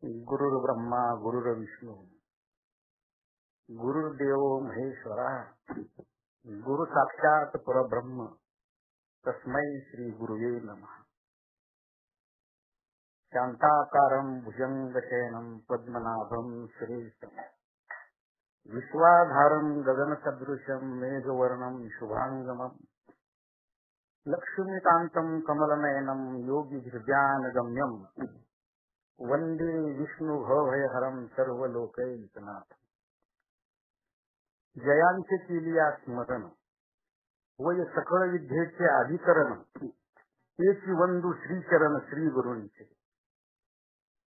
गुरुर्ब्रह्मा गुरुर्विष्णू गुरुर्देव महेश्वरा गुरु साक्षात परब्रह्म तस्मै श्री गुरुवे नमः. शांताकारं भुजंगशयनं पद्मनाभं सुरेशं विश्वाधारं गगनसदृशं मेघवर्णं शुभांगमं लक्ष्मीकान्तं कमलनयनं योगिहृद्यानगम्यं वंदे विष्णुभवभयहरं सर्वलोकैकनाथं. जयांचे केलिया स्मरण वय सकळ विद्येचे अधिकरण तेची वंदू श्रीचरण श्री गुरूंचे.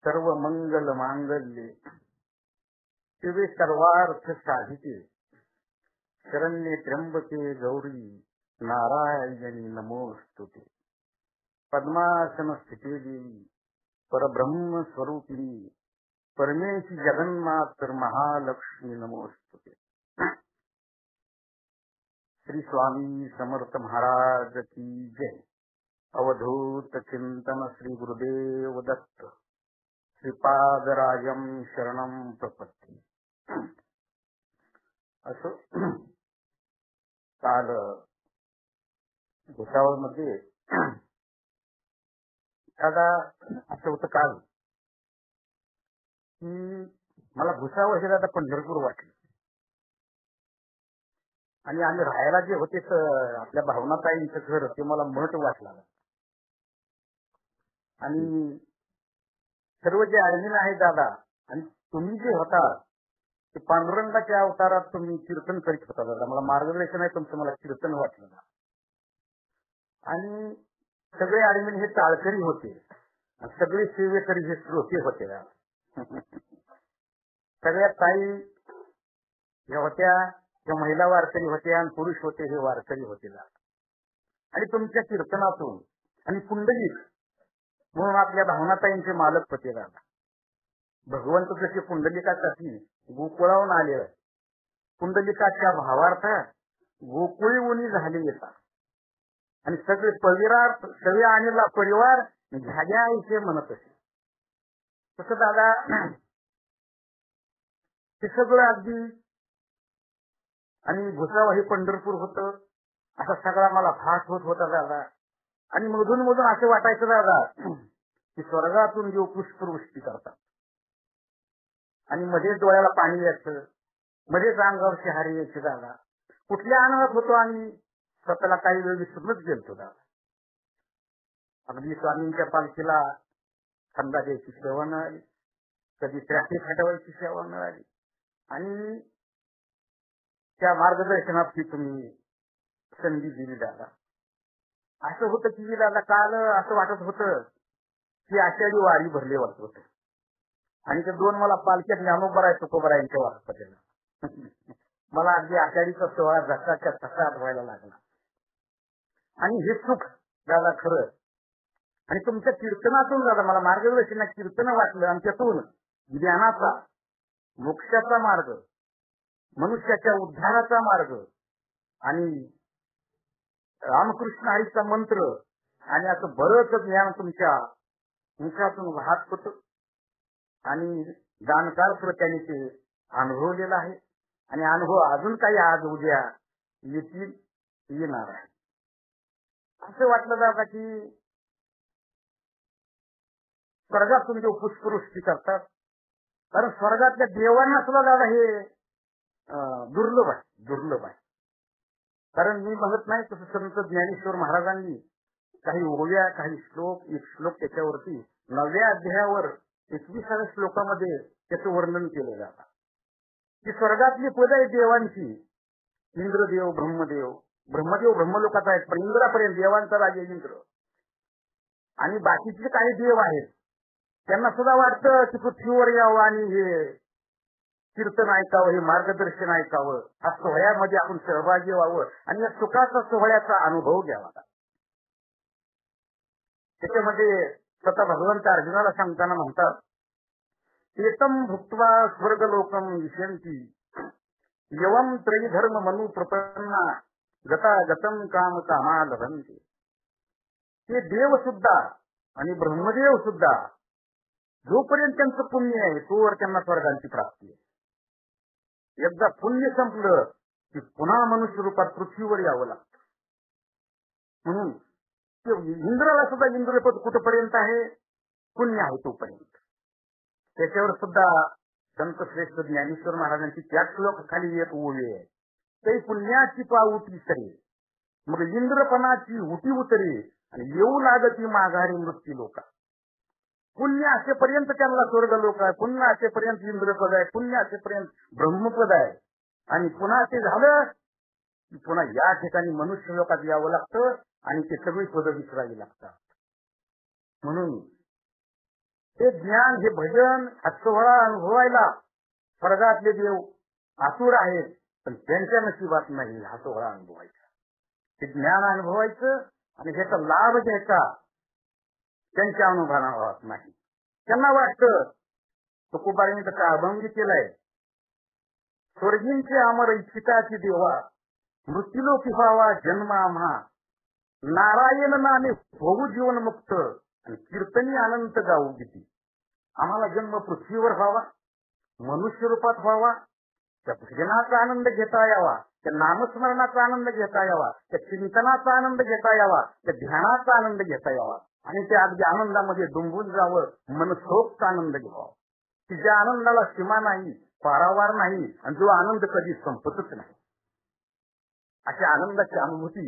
सर्व मंगल मांगल्ये शिवे सर्वार्थ साधिके शरण्ये त्र्यंबके गौरी नारायणी नमोस्तुते. पद्मासन स्थिते देवी परब्रह्म स्वरूपिणी परमेशी जगन्मातर महालक्ष्मी नमोस्तुते. श्री स्वामी समर्थ महाराज की जय. अवधूत चिंतन श्री गुरुदेव दत्त. श्रीपादराजं शरणं प्रपत्ति. असं काल भुसावळमध्ये दादा असं होतं काल की मला भुसावळ हे दादा पंढरपूर वाटलं. आणि आम्ही राहायला जे होते आपल्या भावनाताईंचं घर ते मला मठ वाटलं. आणि सर्व जे ऍडमिन आहे दादा आणि तुम्ही जे होता ते पांडुरंगाच्या अवतारात तुम्ही कीर्तन करीत होता दादा. मला मार्गदर्शन आहे तुमचं. मला कीर्तन वाटलं. आणि सगळे ऍडमिन हे टाळकरी होते. सगळे सेवेकरी हे श्रोते होते. सगळ्या ताई ह्या होत्या, त्या महिला वारकरी होत्या आणि पुरुष होते हे वारकरी होते. आणि तुमच्या कीर्तनातून आणि पुंडलिक म्हणून आपल्या भावनाताईंचे मालक होते दादा. भगवंत जसे पुंडलिकासाठी गोकुळाहून आले, पुंडलिकाच्या भावार्थ गोकुळी उनी झाले येतात आणि सगळे परिवार सगळे आणला परिवार झाल्या आईचे म्हणत असे. तसं दादा ते सगळं अगदी. आणि भुसावळ हे पंढरपूर होतं असा सगळा मला भास होत होता दादा. आणि मधून मधून असं वाटायचं दादा की स्वर्गातून देव पुष्पवृष्टी करतात आणि मध्येच डोळ्याला पाणी यायचं, मध्येच अंगावर शहारी यायची दादा. कुठल्या आनंदात होतो आणि स्वतःला काही वेळ विसरूनच गेलतो दादा. अगदी स्वामींच्या पालखीला खंदा द्यायची सेवा मिळाली, कधी ट्रॅफिक हटवायची सेवा मिळाली आणि त्या मार्गदर्शनाची तुम्ही संधी दिली दादा. असं होतं की दादा काल असं वाटत होतं की आषाढी वारी भरले वाटत होत. आणि ते दोन मला पालख्यात ज्ञानोबराय तुकोबरायांच्या वाटत मला अगदी आषाढीचा सोहळा झकाच्या तसा आठवायला लागला. आणि हे सुख दादा खरं. आणि तुमच्या कीर्तनातून दादा मला मार्गदर्शन कीर्तन वाटलं आणि त्यातून ज्ञानाचा मोक्षाचा मार्ग, मनुष्याच्या उद्धाराचा मार्ग आणि रामकृष्ण हरीचा मंत्र आणि असं बरंच ज्ञान तुमच्या मुखातून वाहत होत. आणि जाणकार त्यांनी ते अनुभवलेला आहे आणि अनुभव अजून काही आज उद्या येतील येणार आहे. असं वाटलं दादा की स्वर्गातून देव पुष्पवृष्टी करतात. कारण स्वर्गातल्या देवांना सुद्धा दादा हे दुर्लभ आहे. कारण मी म्हणत नाही तसं संत ज्ञानेश्वर महाराजांनी काही ओव्या, काही श्लोक, एक श्लोक त्याच्यावरती 9व्या अध्यायावर 21व्या श्लोकामध्ये त्याचं वर्णन केलं जातं की स्वर्गातली पद आहे देवांची. इंद्रदेव, ब्रह्मदेव ब्रह्मलोकात आहेत पण इंद्रापर्यंत देवांचा राजा इंद्र आणि बाकीचे काही देव आहेत. त्यांना सुद्धा वाटतं की पृथ्वीवर यावं आणि हे कीर्तन ऐकावं, हे मार्गदर्शन ऐकावं, हा सोहळ्यामध्ये आपण सहभागी व्हावं आणि या सुखाचा सोहळ्याचा अनुभव घ्यावा. त्याच्यामध्ये स्वतः भगवंत अर्जुनाला सांगताना म्हणतात एतम भुक्त्वा स्वर्गलोकम विशंती यवम त्रयीधर्म मनु प्रपन्ना गता गतम काम कामा लभंते. ते देव सुद्धा आणि ब्रह्मदेव सुद्धा जोपर्यंत त्यांचं पुण्य आहे तोवर त्यांना स्वर्गाची प्राप्ती आहे. एकदा पुण्य संपलं की पुन्हा मनुष्य रूपात पृथ्वीवर यावं लागतं. म्हणून इंद्राला सुद्धा इंद्रपद कुठपर्यंत आहे? पुण्य आहे तोपर्यंत. त्याच्यावर सुद्धा संत श्रेष्ठ ज्ञानेश्वर महाराजांची त्याच श्लोक खाली एक ओवी आहे. ते पुण्याची पाऊटी सरे मग इंद्रपणाची उटी उतरे आणि येऊ लागती माघारी मृत्यू लोका. पुण्य असेपर्यंत त्यांना स्वर्ग लोक आहे, पुण्य असेपर्यंत इंद्रपद आहे, पुण्य असेपर्यंत ब्रह्मपद आहे. आणि पुन्हा ते झालं की पुन्हा या ठिकाणी मनुष्य लोकात यावं लागतं आणि ते सगळी पद विसरावी लागतात. म्हणून हे ज्ञान, हे भजन, हा सोहळा अनुभवायला स्वर्गातले देव आतुर आहेत, पण त्यांच्या नशिबात नाही हा सोहळा अनुभवायचा. ते ज्ञान अनुभवायचं आणि ह्याचा लाभ घ्यायचा त्यांच्या अनुभवात नाही. त्यांना वाटतं तुकोबारांनी त्याचा अभंग केलाय, स्वर्गींचे अमर इच्छिताची देवा मृत्यूलोकी व्हावा जन्म आम्हा, नारायण नामे होऊ जीवन मुक्त आणि कीर्तनी अनंत गाऊ किती. आम्हाला जन्म पृथ्वीवर व्हावा, मनुष्य रूपात व्हावा, त्या भजनाचा आनंद घेता यावा, त्या नामस्मरणाचा आनंद घेता यावा, त्या चिंतनाचा आनंद घेता यावा, त्या ध्यानाचा आनंद घेता यावा आणि त्या अगदी आनंदामध्ये डुंबून जावं, मनसोक्त आनंद घ्यावा की ज्या आनंदाला सीमा नाही, पारावार नाही आणि जो आनंद कधी संपतच नाही, अशी आनंदाची अनुभूती.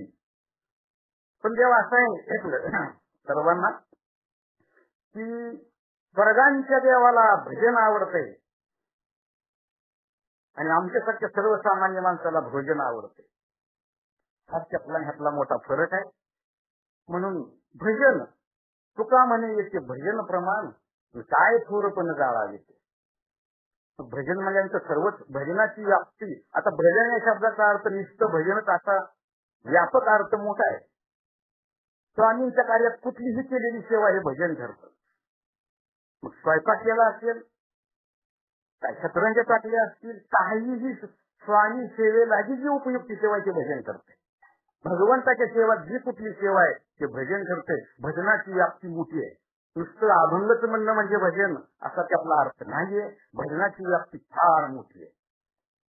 पण जेव्हा असं आहे सर्वांना की स्वर्गांच्या देवाला भजन आवडतंय आणि आमच्यासारख्या सर्वसामान्य माणसाला भोजन आवडते, ह्यातला मोठा फरक आहे. म्हणून भजन तुका म्हणे येते भजन प्रमाण काय थोरपण जाळा येते. भजन म्हणजे सर्वच भजनाची व्याप्ती. आता भजन या शब्दाचा अर्थ नुसतं भजनच असा व्यापक अर्थ मोठा आहे. स्वामींच्या कार्यात कुठलीही केलेली सेवा हे भजन ठरतं. मग स्वयंपाक केला असेल, काय शतरंज टाकले असतील, काहीही स्वामी सेवेलाही जी उपयुक्त सेवा ते भजन करते. भगवंताच्या सेवा जी कुठली सेवा आहे ते भजन करते. भजनाची व्याप्ती मोठी आहे. नुसतं अभंगच म्हणणं म्हणजे भजन असा त्यातला अर्थ नाहीये. भजनाची व्याप्ती फार मोठी आहे.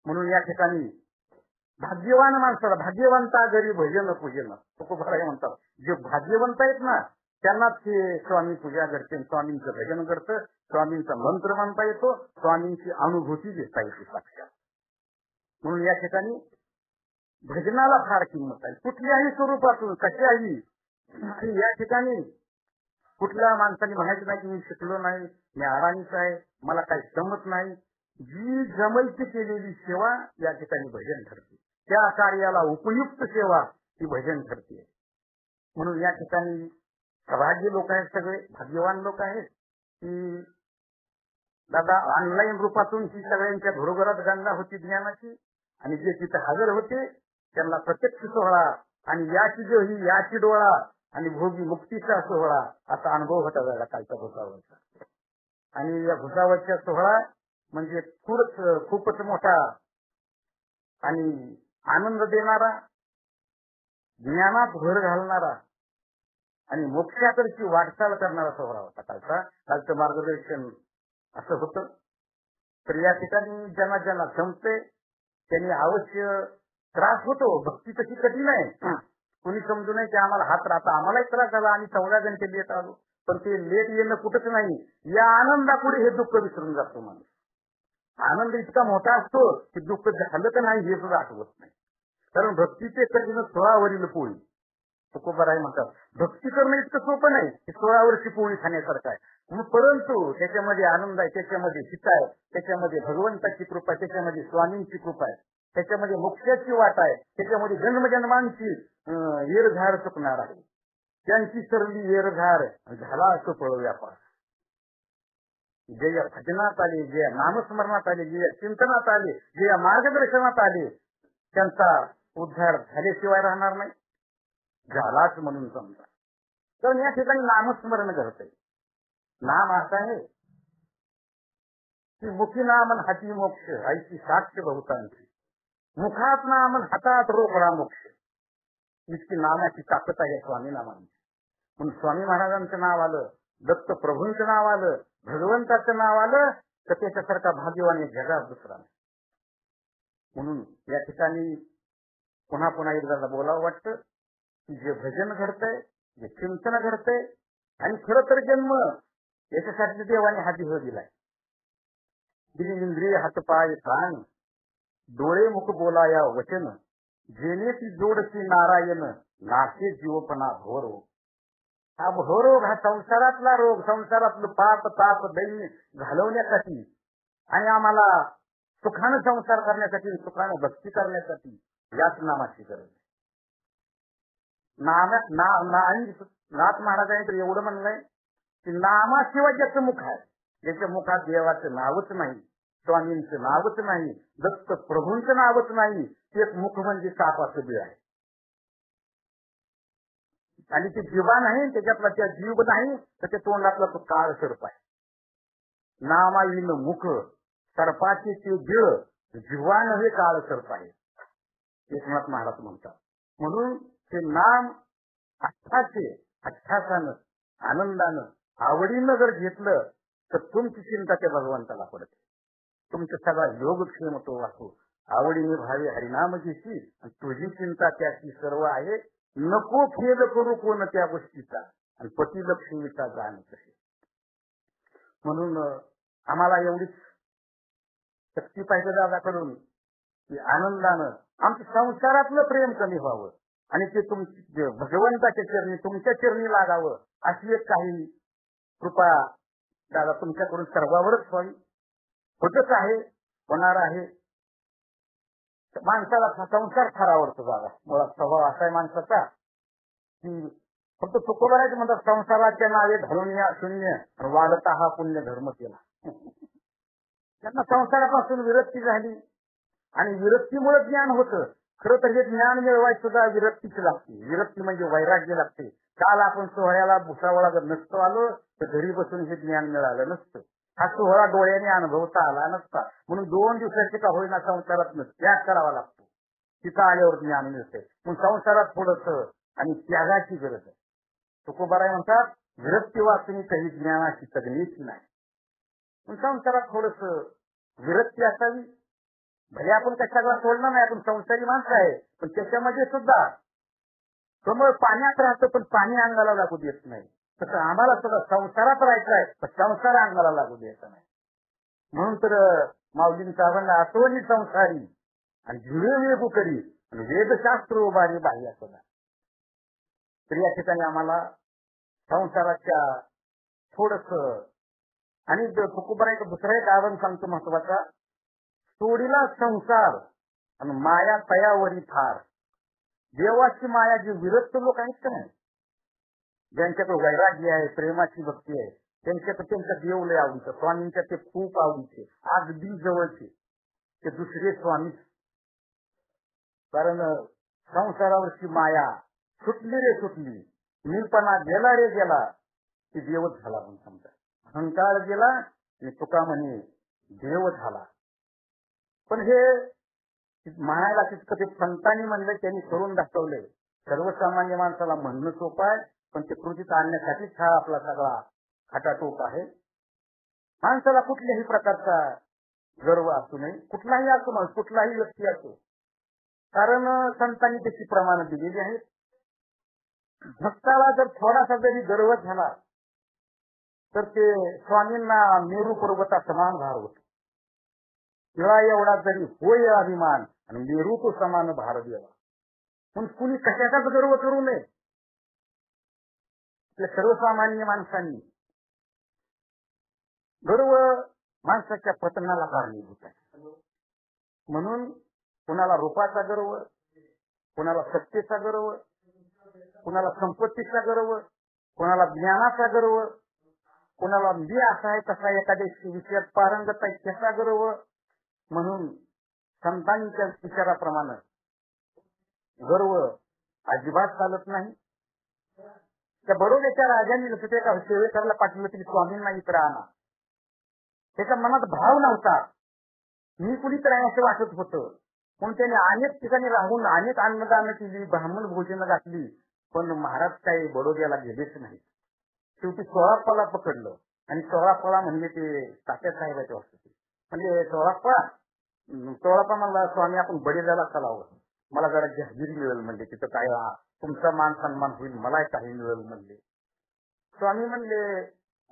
म्हणून या ठिकाणी भाग्यवान माणसाला, भाग्यवंता घरी भजन पूजन तुकोबाराय म्हणतात, जे भाग्यवंत आहेत ना त्यांनाच हे स्वामी पूजा करते, स्वामींचं भजन करतं, स्वामींचा मंत्र म्हणता येतो, स्वामींची अनुभूती देता येते साक्षात. म्हणून या ठिकाणी भजनाला फार किंमत आहे, कुठल्याही स्वरूपातून कशाही. आणि या ठिकाणी कुठल्या माणसाने म्हणायचं नाही की मी शिकलो नाही, मी आरामीच आहे, मला काही जमत नाही. जी जमैती केलेली सेवा या ठिकाणी भजन ठरते. त्या कार्याला उपयुक्त सेवा ही भजन ठरते. म्हणून या ठिकाणी सौभाग्य लोक आहेत, सगळे भाग्यवान लोक आहेत की दादा ऑनलाईन रूपातून ही सगळ्यांच्या घरोघरात गंगा होती ज्ञानाची आणि जे तिथे हजर होते त्यांना प्रत्यक्ष सोहळा आणि याची जो ही याची डोळा आणि भोगी मुक्तीचा सोहळा असा अनुभव होता झाला कालच्या भुसावळचा. आणि या भुसावळचा सोहळा म्हणजे खूपच मोठा आणि आनंद देणारा, ज्ञानात भर घालणारा आणि मोक्षाकडची वाटचाल करणारा सोहळा होता कालचा. कालचं मार्गदर्शन असं होतं. तर या ठिकाणी ज्यांना ज्यांना जमते त्यांनी अवश्य त्रास होतो. भक्ती तशी कठीण आहे. कोणी समजू नये की आम्हाला हात राहता, आम्हालाही त्रास झाला आणि 14 घंटे लेट आलो, पण ते लेट येणं कुठंच नाही. या आनंदापुढे हे दुःख विसरून जातो माणूस. आनंद इतका मोठा असतो की दुःख झालं तर नाही हे सुद्धा आठवत नाही. कारण भक्तीचे कठीण 16 वरील पोळी तुकोबाराय म्हणतात. भक्ती करणं इतकं सोपं नाही, 16 वर्षी पोळी खाण्यासारखं आहे. परंतु त्याच्यामध्ये आनंद आहे, त्याच्यामध्ये हित आहे, त्याच्यामध्ये भगवंताची कृपा आहे, त्याच्यामध्ये स्वामींची कृपा आहे, त्याच्यामध्ये मोक्षाची वाट आहे, त्याच्यामध्ये जन्मजन्मांची येरझार चुकणार आहे. त्यांची सरली येरझार झाला असं फळ व्यापार. जे या भजनात आले, जे या नामस्मरणात आले, जे या चिंतनात आले, जे या मार्गदर्शनात आले त्यांचा उद्धार झाल्याशिवाय राहणार नाही, झालाच म्हणून समजा. तर या ठिकाणी नामस्मरण करते. नाम असं आहे की मुखी नामन हाती मोक्ष ऐशी साक्ष बहुतांची. मुखात नामन हातात रोकडा मोक्ष. इतकी नामाची ताकद आहे स्वामी नामांची. म्हणून स्वामी महाराजांचं नाव आलं दत्त प्रभूंचं नाव आलं, भगवंताचं नाव आलं तर त्याच्यासारखा भाग्यवान जगात दुसरा नाही. म्हणून या ठिकाणी पुन्हा पुन्हा एकदा बोलावं वाटतं की जे भजन घडतंय, जे चिंतन घडतंय, आणि खरं तर जन्म याच्यासाठी देवाने हा देह दिलाय. दिली इंद्रिय हातपाय कान, डोळे मुख बोलाया वचन, जेणे ती जोडती नारायण, नाशे जीवपणा घोरो. हा घोरोग, हा संसारातला रोग, संसारातलं पाप ताप दैन्य घालवण्यासाठी आणि आम्हाला सुखानं संसार करण्यासाठी, सुखानं भक्ती करण्यासाठी याच नामाची गरज आहे. नाथ महाराजांनी तर एवढं म्हणलंय की नामाशिवाय ज्याचं मुख आहे, ज्याच्या मुखात देवाचं नावच नाही, स्वामींचं नावच नाही, दत्त प्रभूंचं नावच नाही, ते एक मुख म्हणजे सापाचं बिळ आहे. आणि ते जीवा नाही, त्याच्यातला त्या जीव नाही, तर त्या तोंडातला तो काळ सर्प आहे. नामाईन मुख सर्पाचे ते बिळ, जीवा नव्हे काळ सर्प आहे, एकनाथ महाराज म्हणतात. म्हणून ते नाम अठ्ठासानं आनंदानं आवडीनं जर घेतलं तर तुमची चिंता त्या भगवंताला पडते. तुमचा सगळा योगक्षेम तो वाचू. आवडीने भावी हरिनाम घेशी आणि तुझी चिंता त्याची सर्व आहे. नको खेद करू कोण त्या गोष्टीचा, आणि पती लक्ष्मीचा जाण कसे. म्हणून आम्हाला एवढीच शक्ती पाहिजे दादाकडून की आनंदानं आमच्या संसारातलं प्रेम कमी व्हावं आणि ते तुमच्या भगवंताच्या चरणी, तुमच्या चरणी लागावं, अशी एक काही कृपा दादा तुमच्याकडून सर्वावरच व्हावी. होतच आहे, होणार आहे. माणसाला संसार फार आवडतो दादा. मुळात स्वभाव असा आहे माणसाचा की फक्त तुकोबारायचं म्हणतात, संसाराच्या नावे धरून या शून्य वाढता हा पुण्य धर्म केला. त्यांना संसारापासून विरक्ती झाली आणि विरक्तीमुळे ज्ञान होतं. खरं तर हे ज्ञान मिळवायचं सुद्धा विरक्तीच लागते. विरक्ती म्हणजे वैराग्य लागते. काल आपण सोहळ्याला भुसावळा जर नसतो आलो तर घरी बसून हे ज्ञान मिळालं नसतं. हा सोहळा डोळ्याने अनुभवता आला नसता. म्हणून 2 दिवसाचे का होईना संसारात त्याग करावा लागतो. तिथं आल्यावर ज्ञान मिळते. म्हणून संसारात थोडस आणि त्यागाची गरज आहे. तुकोबाराय म्हणतात, विरक्ती वाचून काही ज्ञानाची तगलीची नाही. संसारात थोडस विरक्ती असावी. भले आपण कशाला सोडणार नाही, आपण संसारी माणसं आहे, पण त्याच्यामध्ये सुद्धा कमळ पाण्यात राहतं पण पाणी अंगाला लागू देत नाही. तसं आम्हाला सुद्धा संसारात राहायचं आहे, पण संसार अंगाला लागू द्यायचा नाही. म्हणून तर माऊलींचा अभंग, आठवणी संसारी आणि झुळे वेगू करी आणि वेदशास्त्र उभारी बाह्य सदा. तर या ठिकाणी आम्हाला संसाराच्या थोडस आणि तुकोबारायचं दुसरा एक अभंग सांगतो महत्वाचा, सोडीला संसार आणि माया तयावरी फार. देवाची माया जी विरक्त लोक आहेत का नाही, ज्यांच्याकडे वैराग्य आहे, प्रेमाची भक्ती आहे, त्यांच्याकडे त्यांचा देव लय आवडीचं, स्वामींच्या ते खूप आवडीचे, अगदी जवळचे, ते दुसरे स्वामी. कारण संसारावरची माया सुटली रे सुटली, मीपणा गेला रे गेला, की देवच झाला म्हणून समजा. अहंकार गेला आणि तुका म्हणे देव झाला. पण हे म्हणायला तितकं ते संतांनी म्हणलं, त्यांनी करून दाखवले. सर्वसामान्य माणसाला म्हणणं सोपं आहे, पण ते कृतीत आणण्यासाठीच हा आपला सगळा खटाटोप आहे. माणसाला कुठल्याही प्रकारचा गर्व असू नये, कुठलाही असो माणूस, कुठलाही व्यक्ती असो, कारण संतांनी त्याची प्रमाण दिलेली आहेत. भक्ताला जर थोडासा जरी गर्व झाला तर ते स्वामींना मेरू पर्वता समान भार होतो. तेव्हा एवढा जरी होय अभिमान आणि मेरू तो समान भार द्यावा. पण कुणी कशाचाच गर्व करू नये. सर्वसामान्य माणसांनी गर्व माणसाच्या पतनाला कारणीभूत आहे. म्हणून कुणाला रूपाचा गर्व, कुणाला सत्तेचा गर्व, कुणाला संपत्तीचा गर्व, कुणाला ज्ञानाचा गर्व, कुणाला मी असा आहे तसा एखाद्या विषयात पारंगत आहे त्याचा गर्व. म्हणून संतांच्या विचाराप्रमाणे गर्व अजिबात चालत नाही. त्या बरोबरच्या राजांनी जसं ते एका सेवेकरला पाठवलं की स्वामींना इकडे आणा, त्याच्या मनात भाव नव्हता, मी कुणीकडे आहे असं वाटत होतं. म्हणून त्याने अनेक ठिकाणी राहून अनेक अन्नदान केली, ब्राह्मण भोजन घातली, पण महाराज काही बडोद्याला गेलेच नाही. शेवटी 16 पकडलं आणि 16 म्हणजे ते तात्या साहेबाच्या वस्तू म्हणजे 16 म्हणला स्वामी आपण बडीजाला चलावं, मला जरा जहागिरी मिळेल म्हणजे तिथं काय तुमचा मान सन्मान होईल, मला काही मिळेल म्हणले. स्वामी म्हणले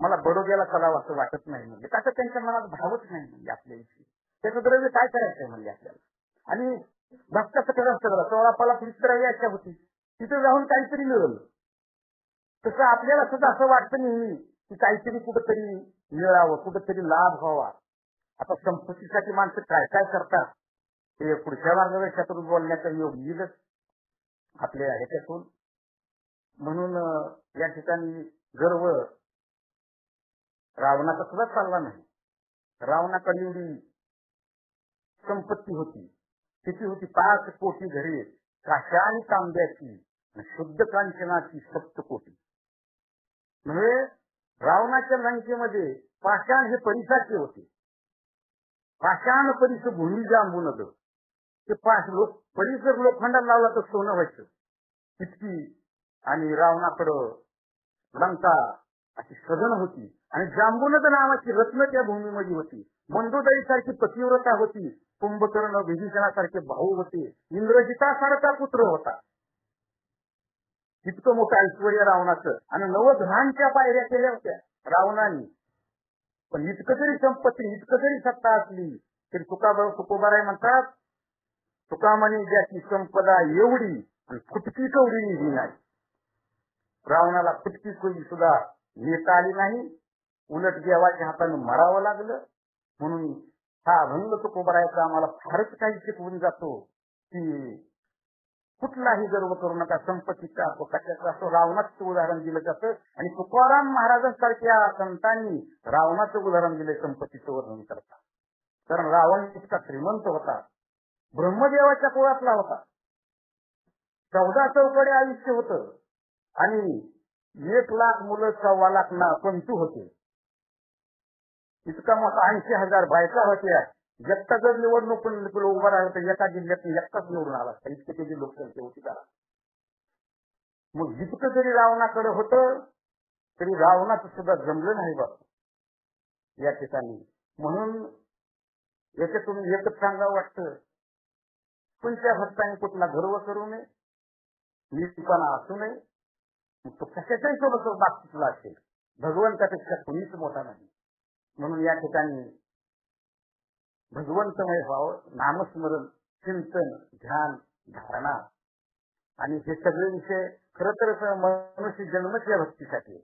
मला बडोद्याला चलावं असं वाटत नाही म्हणजे, कसं त्यांच्या मनात भावच नाही म्हणजे आपल्याविषयी, त्याचं द्रव्य काय करायचंय म्हणजे आपल्याला. आणि भक्ताचं कसं असतं, 16 फिरत यायच्या होती, तिथे जाऊन काहीतरी मिळेल. तसं आपल्याला सुद्धा असं वाटतं नेहमी की काहीतरी कुठंतरी मिळावं, कुठंतरी लाभ व्हावा. आता संपत्तीसाठी माणसं काय काय करतात ते पुढच्या मार्गदर्शनातून बोलण्याचा योग येईलच आपल्या ह्याच्यातून. म्हणून या ठिकाणी गर्व रावणाचा सुद्धा चालला नाही. रावणाकडे एवढी संपत्ती होती, किती होती, 5 कोटी घरे, काशा आणि तांब्याची, शुद्ध कांचनाची 7 कोटी. म्हणजे रावणाच्या लंकेमध्ये पाषाण हे परिसाचे होते. पाषाण परिस भूमी जांबून ते परिसर लोखंडाला लावला तर सोनं व्हायचं इतकी. आणि रावणाकडं लंका अशी सदन होती आणि जांबूनद नावाची रत्न त्या भूमीमध्ये होती. मंदोदरी सारखी पतिव्रता होती, कुंभकर्ण विभीषणासारखे भाऊ होते, इंद्रजितासारखा पुत्र होता. इतकं मोठं ऐश्वर्य रावणाचं. आणि 9 ग्रहांच्या पायऱ्या केल्या होत्या रावणाने. पण इतकं जरी संपत्ती, इतकं जरी सत्ता असली तरी तुकोबाराय म्हणतात, तुका म्हणे ज्याची संपदा एवढी आणि फुटकी कवडी निधी नाही. रावणाला फुटकी कवडी सुद्धा नेता आली नाही, उलट देवाच्या हाताने मरावं लागलं. म्हणून हा अभंग तुकोबारायचा आम्हाला फारच काही शिकवून जातो की कुठलाही गर्व करू नका, संपत्तीचा असो कशाचा असो. रावणाचं उदाहरण दिलं जातं आणि तुकाराम महाराजांसारख्या संतांनी रावणाचं उदाहरण दिले संपत्तीचं वर्णन करतात. कारण रावण इतका श्रीमंत होता, ब्रह्मदेवाच्या कुळातला होता, 14 चौकडे आयुष्य होतं आणि 1 लाख मुलं, 1.25 लाख पंतू होते. इतका मोठा 80,000 बायका होत्या. एकटा जर निवडणूक उभा राहिला तर एका जिल्ह्यात एकटाच निवडून आला असता, इतकी त्याची लोकसंख्या होती त्याला. मग जितकं जरी रावणाकडे होतं तरी रावणाचं सुद्धा जमलं नाही बा या ठिकाणी. म्हणून याच्यातून एकच सांगावं वाटतं, कोणत्या भक्ताने कुठला गर्व करू नये, नीचपणा असू नये. तो कशाच्याही सोबत बाबतीतला असेल, भगवंतापेक्षा कुणीच मोठा नाही. म्हणून या ठिकाणी भगवंतमय व्हावं, नामस्मरण, चिंतन, ध्यान, धारणा आणि हे सगळे विषय खर तर मनुष्य जन्मच या भक्तीसाठी.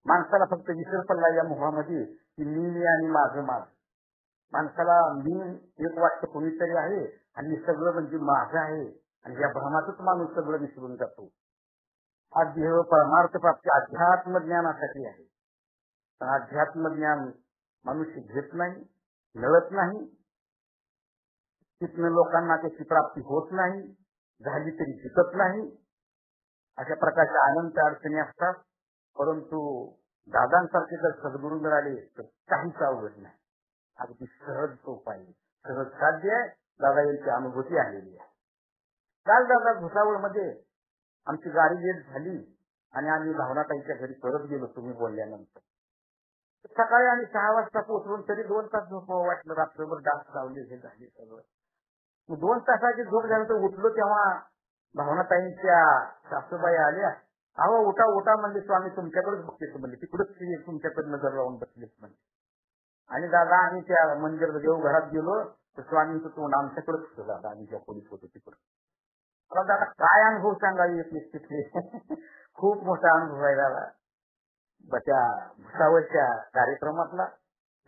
माणसाला फक्त विसर पडला या मोहामध्ये की मी आणि माझं माझं. माणसाला मी एक वाटतं कोणीतरी आहे आणि सगळं म्हणजे माझं आहे आणि या भ्रमातच माणूस सगळं विसरून जातो. हा देह परमार्थ प्राप्ती अध्यात्म ज्ञानासाठी आहे. पण अध्यात्म ज्ञान मनुष्य घेत नाही, मिळत नाही, तिथनं लोकांना त्याची प्राप्ती होत नाही, झाली तरी शिकत नाही. अशा प्रकारच्या अनंत अडचणी असतात. परंतु दादांसारखे जर सद्गुरू मिळाले तर काहीच अवघड नाही, अगदी सहज सोपं आहे, सहज साध्य आहे. दादा यांची अनुभूती आलेली आहे. काल दादा भुसावळ मध्ये आमची गाडी लेट झाली आणि आम्ही भावनाताईच्या घरी परत गेलो तुम्ही बोलल्यानंतर. सकाळी आम्ही 6 वाजता पोहोचून तरी 2 तास झोपावं वाटलं. रात्रभर डास लावले, हे झाले सगळं. 2 तासाची झोप झाल्यानंतर उठलो तेव्हा भावनाताईंच्या सासूबाई आल्या. अहो उठा उठा म्हणजे स्वामी तुमच्याकडेच बघतेच म्हणजे, तिकडच तुमच्याकडे नजर लावून बसलेच म्हणजे. आणि दादा आम्ही त्या मंदिर देवघरात गेलो तर स्वामी तोंड आमच्याकडेच होतं. दादा आम्ही ज्या पोलीस होतो तिकडं. मला दादा काय अनुभव सांगायला येत तिथे खूप मोठा अनुभव आहे दादा त्या भुसावळच्या कार्यक्रमातला.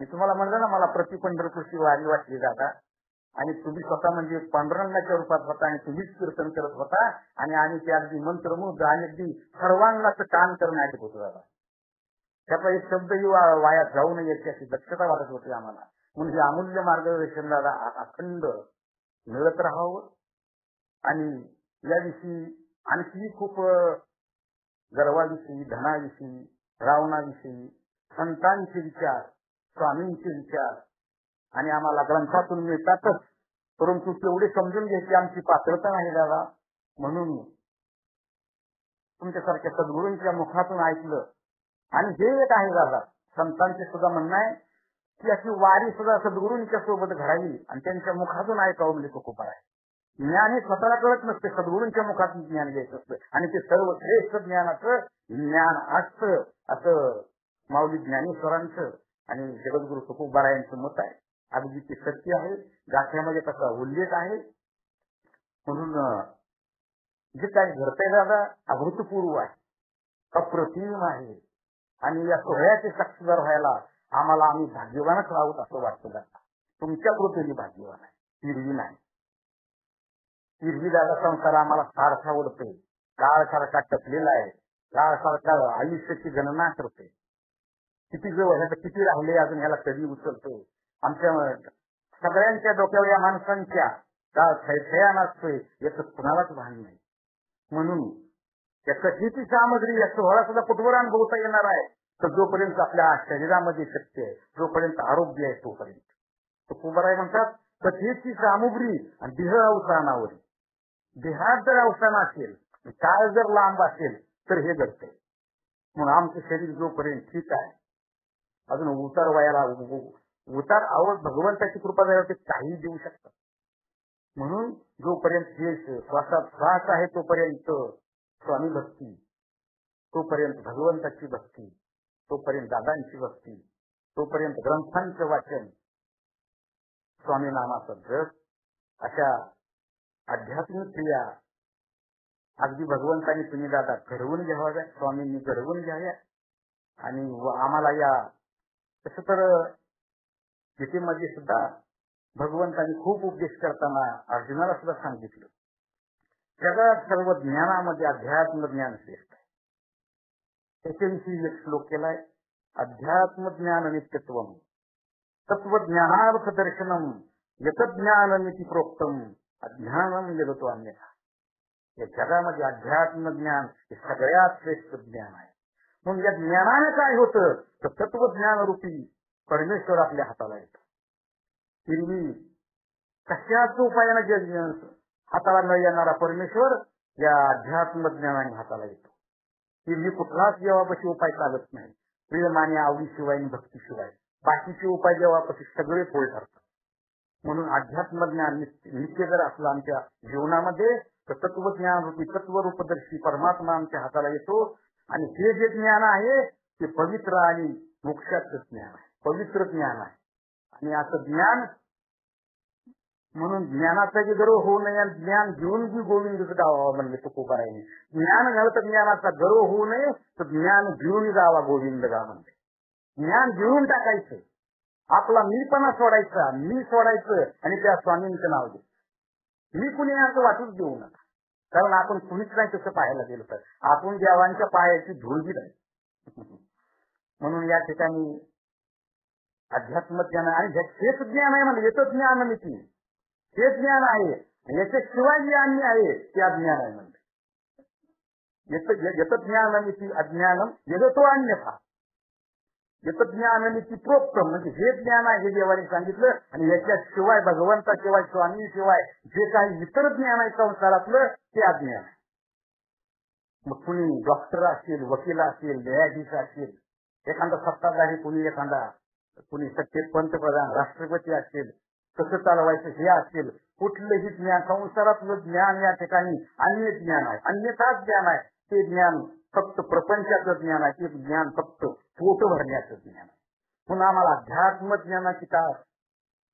मी तुम्हाला म्हणलं ना मला प्रति पंढरपूरची वारी वाटली दादा. आणि तुम्ही स्वतः म्हणजे पांडुरंगाच्या रूपात होता आणि तुम्हीच कीर्तन करत होता आणि आम्ही ते अगदी मंत्रमुग्ध आणि अगदी सर्वांनाच काम करण्यात होतो दादा. त्याचा एक शब्दही वाया जाऊ नये याची दक्षता वाटत होती आम्हाला. म्हणून हे अमूल्य मार्गदर्शन दादा अखंड मिळत राहावं. आणि याविषयी आणखी खूप गर्वाविषयी, धनाविषयी, रावणाविषयी, संतांचे विचार, स्वामींचे विचार आणि आम्हाला ग्रंथातून मिळतातच, परंतु तेवढे समजून घ्यायची आमची पात्रता नाही दादा. म्हणून तुमच्यासारख्या सद्गुरूंच्या मुखातून ऐकलं आणि हे एक आहे दादा, संतांचे सुद्धा म्हणणं आहे की अशी वारी सुद्धा सद्गुरूंच्या सोबत घडावी आणि त्यांच्या मुखातून ऐकावं म्हणजे तो खूप आहे. ज्ञान हे स्वतःला कळत नसते, सद्गुरूंच्या मुखातून ज्ञान घ्यायचं असतं आणि ते सर्वश्रेष्ठ ज्ञानाचं ज्ञान असतं असं माऊली ज्ञानेश्वरांचं आणि जगद्गुरु तुकोबारायांचं मत आहे. अगदी ते सत्य आहे. गाथ्यामध्ये तसा उल्लेख आहे. म्हणून जे काय घडतंय दादा अभूतपूर्व आहे, अप्रतिम आहे आणि या सोहळ्याचे साक्षीदार व्हायला आम्ही भाग्यवानच आहोत असं वाटतं दादा. तुमच्या कृपेने भाग्यवान आहे, हिरवी नाही. हिरवी दादा संसार आम्हाला सारखा ओढतोय, काळ सारखा टपलेला आहे, काळ सारखा आयुष्याची गणना करते. किती जवळ किती राहिले अजून ह्याला कधी उचलतोय. आमच्या सगळ्यांच्या डोक्यावर या माणसांच्या काळ थैथया नसतोय याचं कुणालाच भान नाही. म्हणून या कथेची सामग्री या सोहळा सुद्धा कुठवर अनुभवता येणार आहे तर जोपर्यंत आपल्या शरीरामध्ये शक्ती आहे, जोपर्यंत आरोग्य आहे तोपर्यंत. तो कुंभाराय म्हणतात कथेची सामुग्री आणि देह अवसानावर. देहात जर अवसान असेल, काळ जर लांब असेल तर हे घडतंय. म्हणून आमचं शरीर जोपर्यंत ठीक आहे, अजून उतार वयाला उतार आवड भगवंताची कृपा झाल्यावर ते काही देऊ शकतात. म्हणून जोपर्यंत हे श्वासात श्वास आहे तोपर्यंत स्वामी भक्ती, तोपर्यंत भगवंताची भक्ती, तोपर्यंत दादांची भक्ती, तोपर्यंत ग्रंथांचं वाचन, स्वामी नामाचं जप, अशा आध्यात्मिक क्रिया अगदी भगवंतांनी तुम्ही दादा घडवून घ्याव्या, स्वामींनी घडवून घ्याव्या. आणि आम्हाला या तसं तर गीतेमध्ये सुद्धा भगवंतांनी खूप उपदेश करताना अर्जुनाला सुद्धा सांगितलं, जगात सर्व ज्ञानामध्ये अध्यात्म ज्ञान श्रेष्ठ आहे. त्याच्याविषयी एक श्लोक केलाय, अध्यात्म ज्ञान नित्यत्वम तत्वज्ञानार्थ दर्शनम यत ज्ञानमिति प्रोक्तम अज्ञानम यदतो अन्यथा. या जगामध्ये अध्यात्म ज्ञान हे सगळ्यात श्रेष्ठ ज्ञान आहे. म्हणून या ज्ञानाने काय होतं तर तत्वज्ञान रूपी परमेश्वर आपल्या हाताला येतो. पूर्वी कशाच उपायाने हाताला न येणारा परमेश्वर या अध्यात्म ज्ञानाने हाताला येतो. पूर्वी कुठलाच देवापाशी उपाय चालत नाही, प्रेम आणि आवडीशिवाय आणि भक्तीशिवाय. बाकीचे उपाय देवापाशी सगळे पोळ ठरतात. म्हणून अध्यात्म ज्ञान नित्य जर असलं आमच्या जीवनामध्ये तर तत्वज्ञान रूपी तत्वरूपदर्शी परमात्मा आमच्या हाताला येतो. आणि हे जे ज्ञान आहे ते पवित्र आणि मोक्षाचं ज्ञान आहे, पवित्र ज्ञान आहे. आणि असं ज्ञान म्हणून ज्ञानाचा जे गर्व होऊ नये, ज्ञान घेऊन बी गोविंद गावा म्हणले तुकोबारायने. ज्ञान झालं तर ज्ञानाचा गर्व होऊ नये, तर ज्ञान घेऊन जावा गोविंद गा म्हणले. ज्ञान घेऊन टाकायचं, आपला मीपणा सोडायचा, मी सोडायचं आणि त्या स्वामींचं नाव घे. मी कुणी असं वाटूच देऊ नका, कारण आपण कुणीच नाही तसं पाहायला गेलो तर आपण देवांच्या पायाची धूळ बी नाही. म्हणून या ठिकाणी अध्यात्म ज्ञान आणि हेच ज्ञान आहे म्हणजे येतं ज्ञान मिती, हे ज्ञान आहे. याच्याशिवाय जे अन्य आहे ते अज्ञान आहे म्हणजे. येत ज्ञानमिती अज्ञानम यदतो अन्यथा येत ज्ञानमिती प्रोक्तम. म्हणजे हे ज्ञान आहे हे देवाने सांगितलं. आणि याच्याशिवाय भगवंताशिवाय स्वामीशिवाय जे काही इतर ज्ञान आहे संसारातलं ते अज्ञान आहे. मग कुणी डॉक्टर असेल, वकील असेल, न्यायाधीश असेल, एखादा सत्ताधारी कुणी सत्तेत पंतप्रधान राष्ट्रपती असेल, कसं चालवायचं हे असेल, कुठलंही ज्ञान संसारातलं ज्ञान या ठिकाणी अन्य ज्ञान आहे, अन्यथा ज्ञान आहे. ते ज्ञान फक्त प्रपंचाचं ज्ञान आहे, ते ज्ञान फक्त पोट भरण्याचं ज्ञान आहे. म्हणून आम्हाला अध्यात्म ज्ञानाची काय,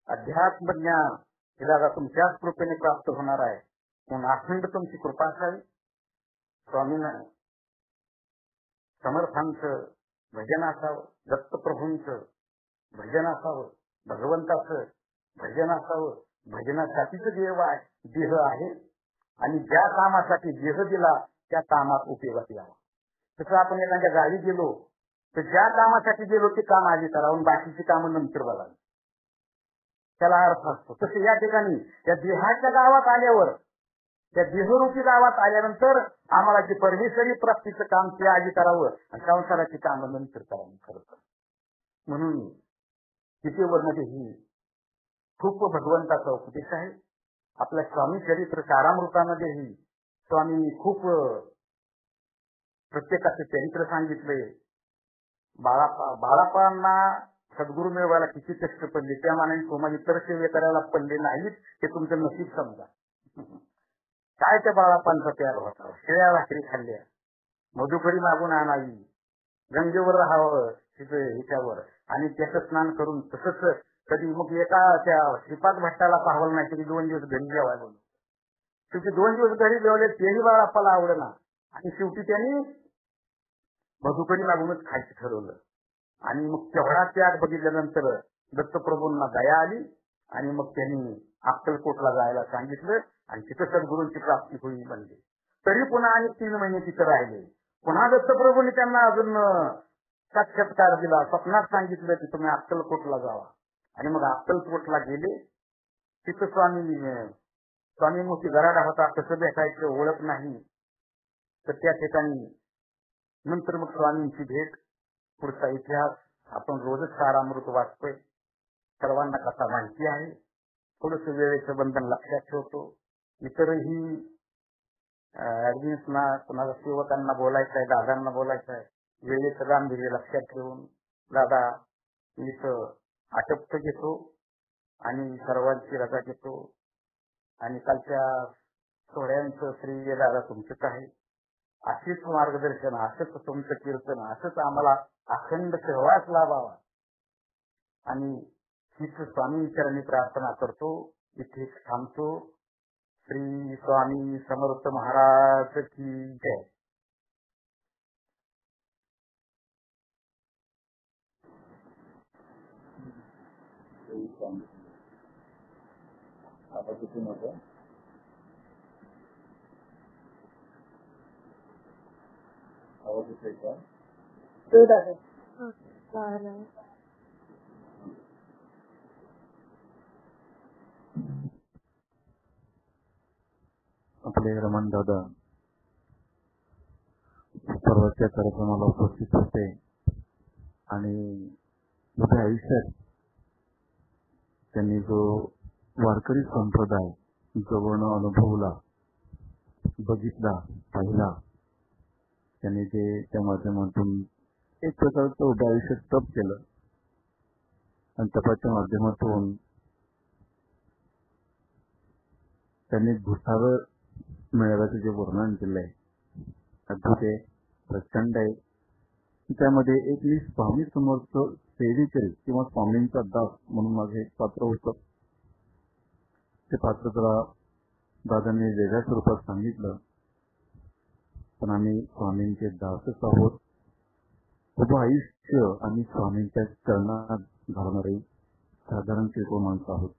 अध्यात्म ज्ञान हे दादा तुमच्याच कृपेने प्राप्त होणार आहे. म्हणून अखंड तुमची कृपा असावी. स्वामींना समर्थांचं भजन असावं, दत्तप्रभूंचं भजन असावं, भगवंताचं भजन असावं. भजनासाठीच देह आहे आणि ज्या कामासाठी देह दिला त्या कामात उपयोगात यावा. तसं आपण एखाद्या गावी गेलो तर ज्या कामासाठी गेलो ते काम आधी करावं, बाकीची कामं नंतर बघावी, त्याला अर्थ असतो. तसं या ठिकाणी त्या देहाच्या गावात आल्यावर, त्या देहरूपी गावात आल्यानंतर आम्हाला जे परमेश्वरी प्राप्तीचं काम ते आधी करावं आणि संसाराची कामं नंतर करावी खरं. म्हणून गीतेवरमध्ये ही खूप भगवंताचा उपदेश आहे. आपल्या स्वामी चरित्र सारामृतामध्येही स्वामींनी खूप प्रत्येकाचे चरित्र सांगितले. बाळापांना सद्गुरू मिळवायला किती कष्ट पडले, त्या मानाने तुम्हाला इतर सेवे करायला पडले नाहीत, हे तुमचं नशीब समजा. काय त्या बाळापांचा प्यार होता, शिळ्या भाकरी खाल्ल्या, मधुकरी मागून आणावी, गंगेवर राहावं तिथे ह्याच्यावर, आणि त्याचं स्नान करून तसंच कधी मग एका त्या श्रीपाद भट्टाला पाहवलं नाही तरी 2 दिवस घरी जेवायला बोलवलं. शेवटी 2 दिवस घरी जेवले, तेही बाळाप्पाला आवडला आणि शेवटी त्यांनी मधुकरी मागूनच खायचं ठरवलं. आणि मग तेवढा त्याग बघितल्यानंतर दत्तप्रभूंना दया आली आणि मग त्यांनी अक्कलकोटला जायला सांगितलं आणि तिथं सद्गुरूंची प्राप्ती होईल म्हणली. तरी पुन्हा आणि 3 महिने तिथं राहिले. पुन्हा दत्तप्रभूंनी त्यांना अजून साक्षात्कार दिला, स्वप्नात सांगितलं की तुम्ही अक्कलकोटला जावा. आणि मग अक्कलकोटला गेले. तिथं स्वामी मोठी गराडा होता, कसं भेटायचं ओळख नाही. तर त्या ठिकाणी नंतर मग स्वामींची भेट, पुढचा इतिहास आपण रोजच सारामृत वाचतोय, सर्वांना कथा माहिती आहे. थोडस वेळेचं बंधन लक्षात ठेवतो. इतरही ऍडमिन्सना कुणाला सेवकांना बोलायचं आहे, दादांना बोलायचं आहे, वेळेचं गांभीर्य लक्षात ठेवून दादा इथं आटप्त घेतो आणि सर्वांची रजा घेतो. आणि कालच्या सोहळ्यांचं श्रेय दादा तुमचंच आहे. अशीच मार्गदर्शन, असंच तुमचं कीर्तन, असंच आम्हाला अखंड सहवास लाभावा आणि हीच स्वामींचरणी प्रार्थना करतो. इथेच थांबतो. श्री स्वामी समर्थ महाराज की जय. आता किती नव्हतं आवाज येतोय का? आपले रमण दादा परवाच्या कार्यक्रमाला उपस्थित होते आणि मोठ्या आयुष्यात त्यांनी जो वारकरी संप्रदाय जवळनं अनुभवला, बघितला, पाहिला, त्यांनी ते त्या माध्यमातून एक प्रकारचं उभ्या आयुष्यात तप केलं आणि तपाच्या माध्यमातून त्यांनी भूसावळ मेळाव्याचं जे वर्णन केलंय अद्भुत आहे, प्रचंड आहे. त्यामध्ये एक मी स्वामी समर्थ सेवेकरी किंवा स्वामींचा दास म्हणून माझे एक पात्र होतं. ते पात्र जरा दादांनी वेगळ्या स्वरूपात सांगितलं, पण आम्ही स्वामींचे दासच आहोत. उभं आयुष्य आम्ही स्वामींच्या चरणात घालणारे साधारण किरकोळ माणसं आहोत.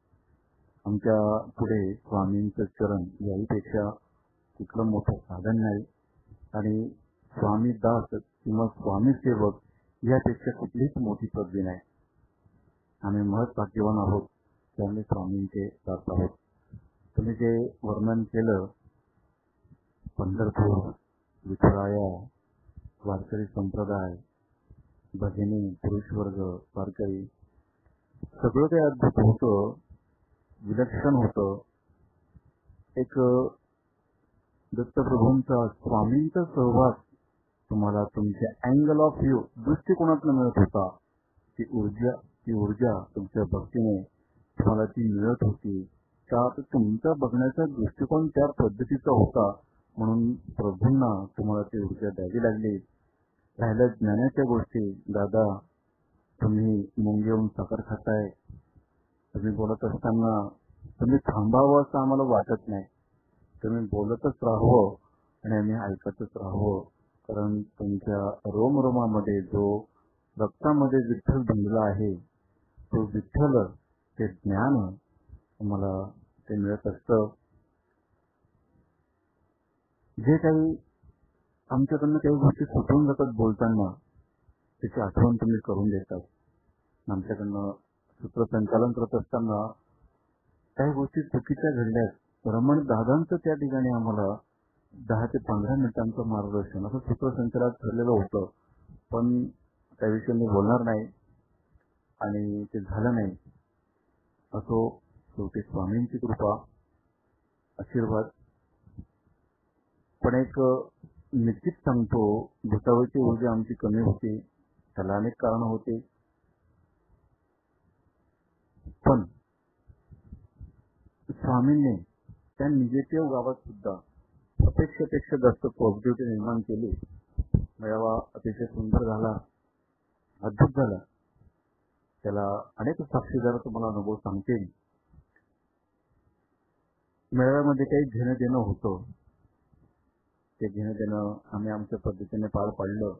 आमच्या पुढे स्वामींचं चरण याहीपेक्षा कुठलं मोठं साधन नाही आणि स्वामी दास किंवा स्वामी सेवक यापेक्षा कुठलीच मोठी पदवी नाही. आम्ही महत् भाग्यवान आहोत की आम्ही स्वामींचे दास आहोत. तुम्ही जे वर्णन केलं, पंढरपूर, विठुराया, वारकरी संप्रदाय, भजनी, पुरुष वर्ग, वारकरी, सगळं ते अद्भुत होतं, विलक्षण होतं. एक दत्तप्रभूंचा स्वामींचा सहवास तुम्हाला तुमच्या अँगल ऑफ व्ह्यू दृष्टिकोनातून मिळत होता. ती ऊर्जा तुमच्या भक्तीने तुम्हाला ती मिळत होती. त्यात तुमचा बघण्याचा दृष्टिकोन त्या पद्धतीचा होता, म्हणून प्रभूंना तुम्हाला ती ऊर्जा द्यावी लागली. राहिल्या ज्ञानाच्या गोष्टी, दादा तुम्ही मुंग्याहून साखर खाताय, तुम्ही बोलत असताना तुम्ही थांबावं असं आम्हाला वाटत नाही. तुम्ही बोलतच राहावं आणि आम्ही ऐकतच राहावं, कारण तुमच्या रोमरोमामध्ये जो रक्तामध्ये विठ्ठल बनलेला आहे, तो विठ्ठल ते ज्ञान तुम्हाला ते मिळत असतं. जे काही आमच्याकडनं काही गोष्टी सुटून जातात बोलताना, त्याची आठवण तुम्ही करून देतात. आमच्याकडनं सूत्रसंचालन करत असताना काही गोष्टी चुकीच्या घडल्यात, रमण दादांचं त्या ठिकाणी आम्हाला 10 ते 15 मिनिटांचं मार्गदर्शन असं सूत्रसंचालन ठरलेलं होतं, पण त्याविषयी मी बोलणार नाही आणि ते झालं नाही. असो, शेवटी स्वामींची कृपा, आशीर्वाद. पण एक निश्चित सांगतो, भूसावळची ऊर्जा आमची कमी होती. त्याला अनेक कारण होते, पण स्वामींनी त्या निगेटिव्ह गावात सुद्धा अपेक्षेपेक्षा जास्त पॉझिटिव्हिटी निर्माण केली. मेळावा अतिशय सुंदर झाला, अद्भुत झाला. त्याला अनेक साक्षीदार तुम्हाला अनुभव सांगतील. मेळाव्यामध्ये काही घेणं देणं होतं, ते घेणं देणं आम्ही आमच्या पद्धतीने पार पाडलं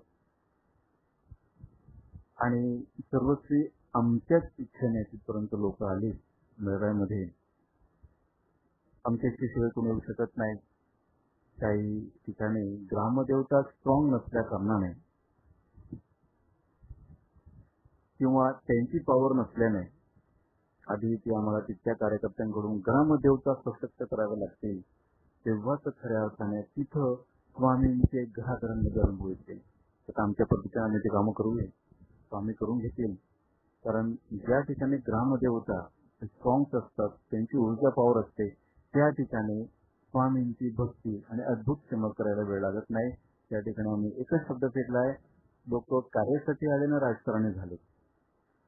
आणि सर्वस्वी आमच्याच इच्छेने तिथपर्यंत लोक आली. मेळाव्यामध्ये आमच्या इच्छेशिवाय कोणी येऊ शकत नाही. काही ठिकाणी ग्रामदेवता स्ट्रॉंग नसल्या कारणाने किंवा त्यांची पॉवर नसल्याने आधी ती आम्हाला तिथल्या कार्यकर्त्यांकडून ग्रामदेवता सशक्त कराव्या लागतील, तेव्हाच खऱ्या अर्थाने तिथं स्वामींचे घराघरांमध्ये अनुभव येतील. तर आमच्या पद्धतीने आम्ही ते कामं करूया, स्वामी करून घेतील. कारण ज्या ठिकाणी ग्रामदेवता स्ट्रॉंग असतात, त्यांची ऊर्जा पॉवर असते, त्या ठिकाणी स्वामींची भक्ती आणि अद्भुत सेवा करायला वेळ लागत नाही. त्या ठिकाणी आम्ही एकच शब्द फेकलाय, लोक कार्यासाठी आले ना राजकारणी झाले.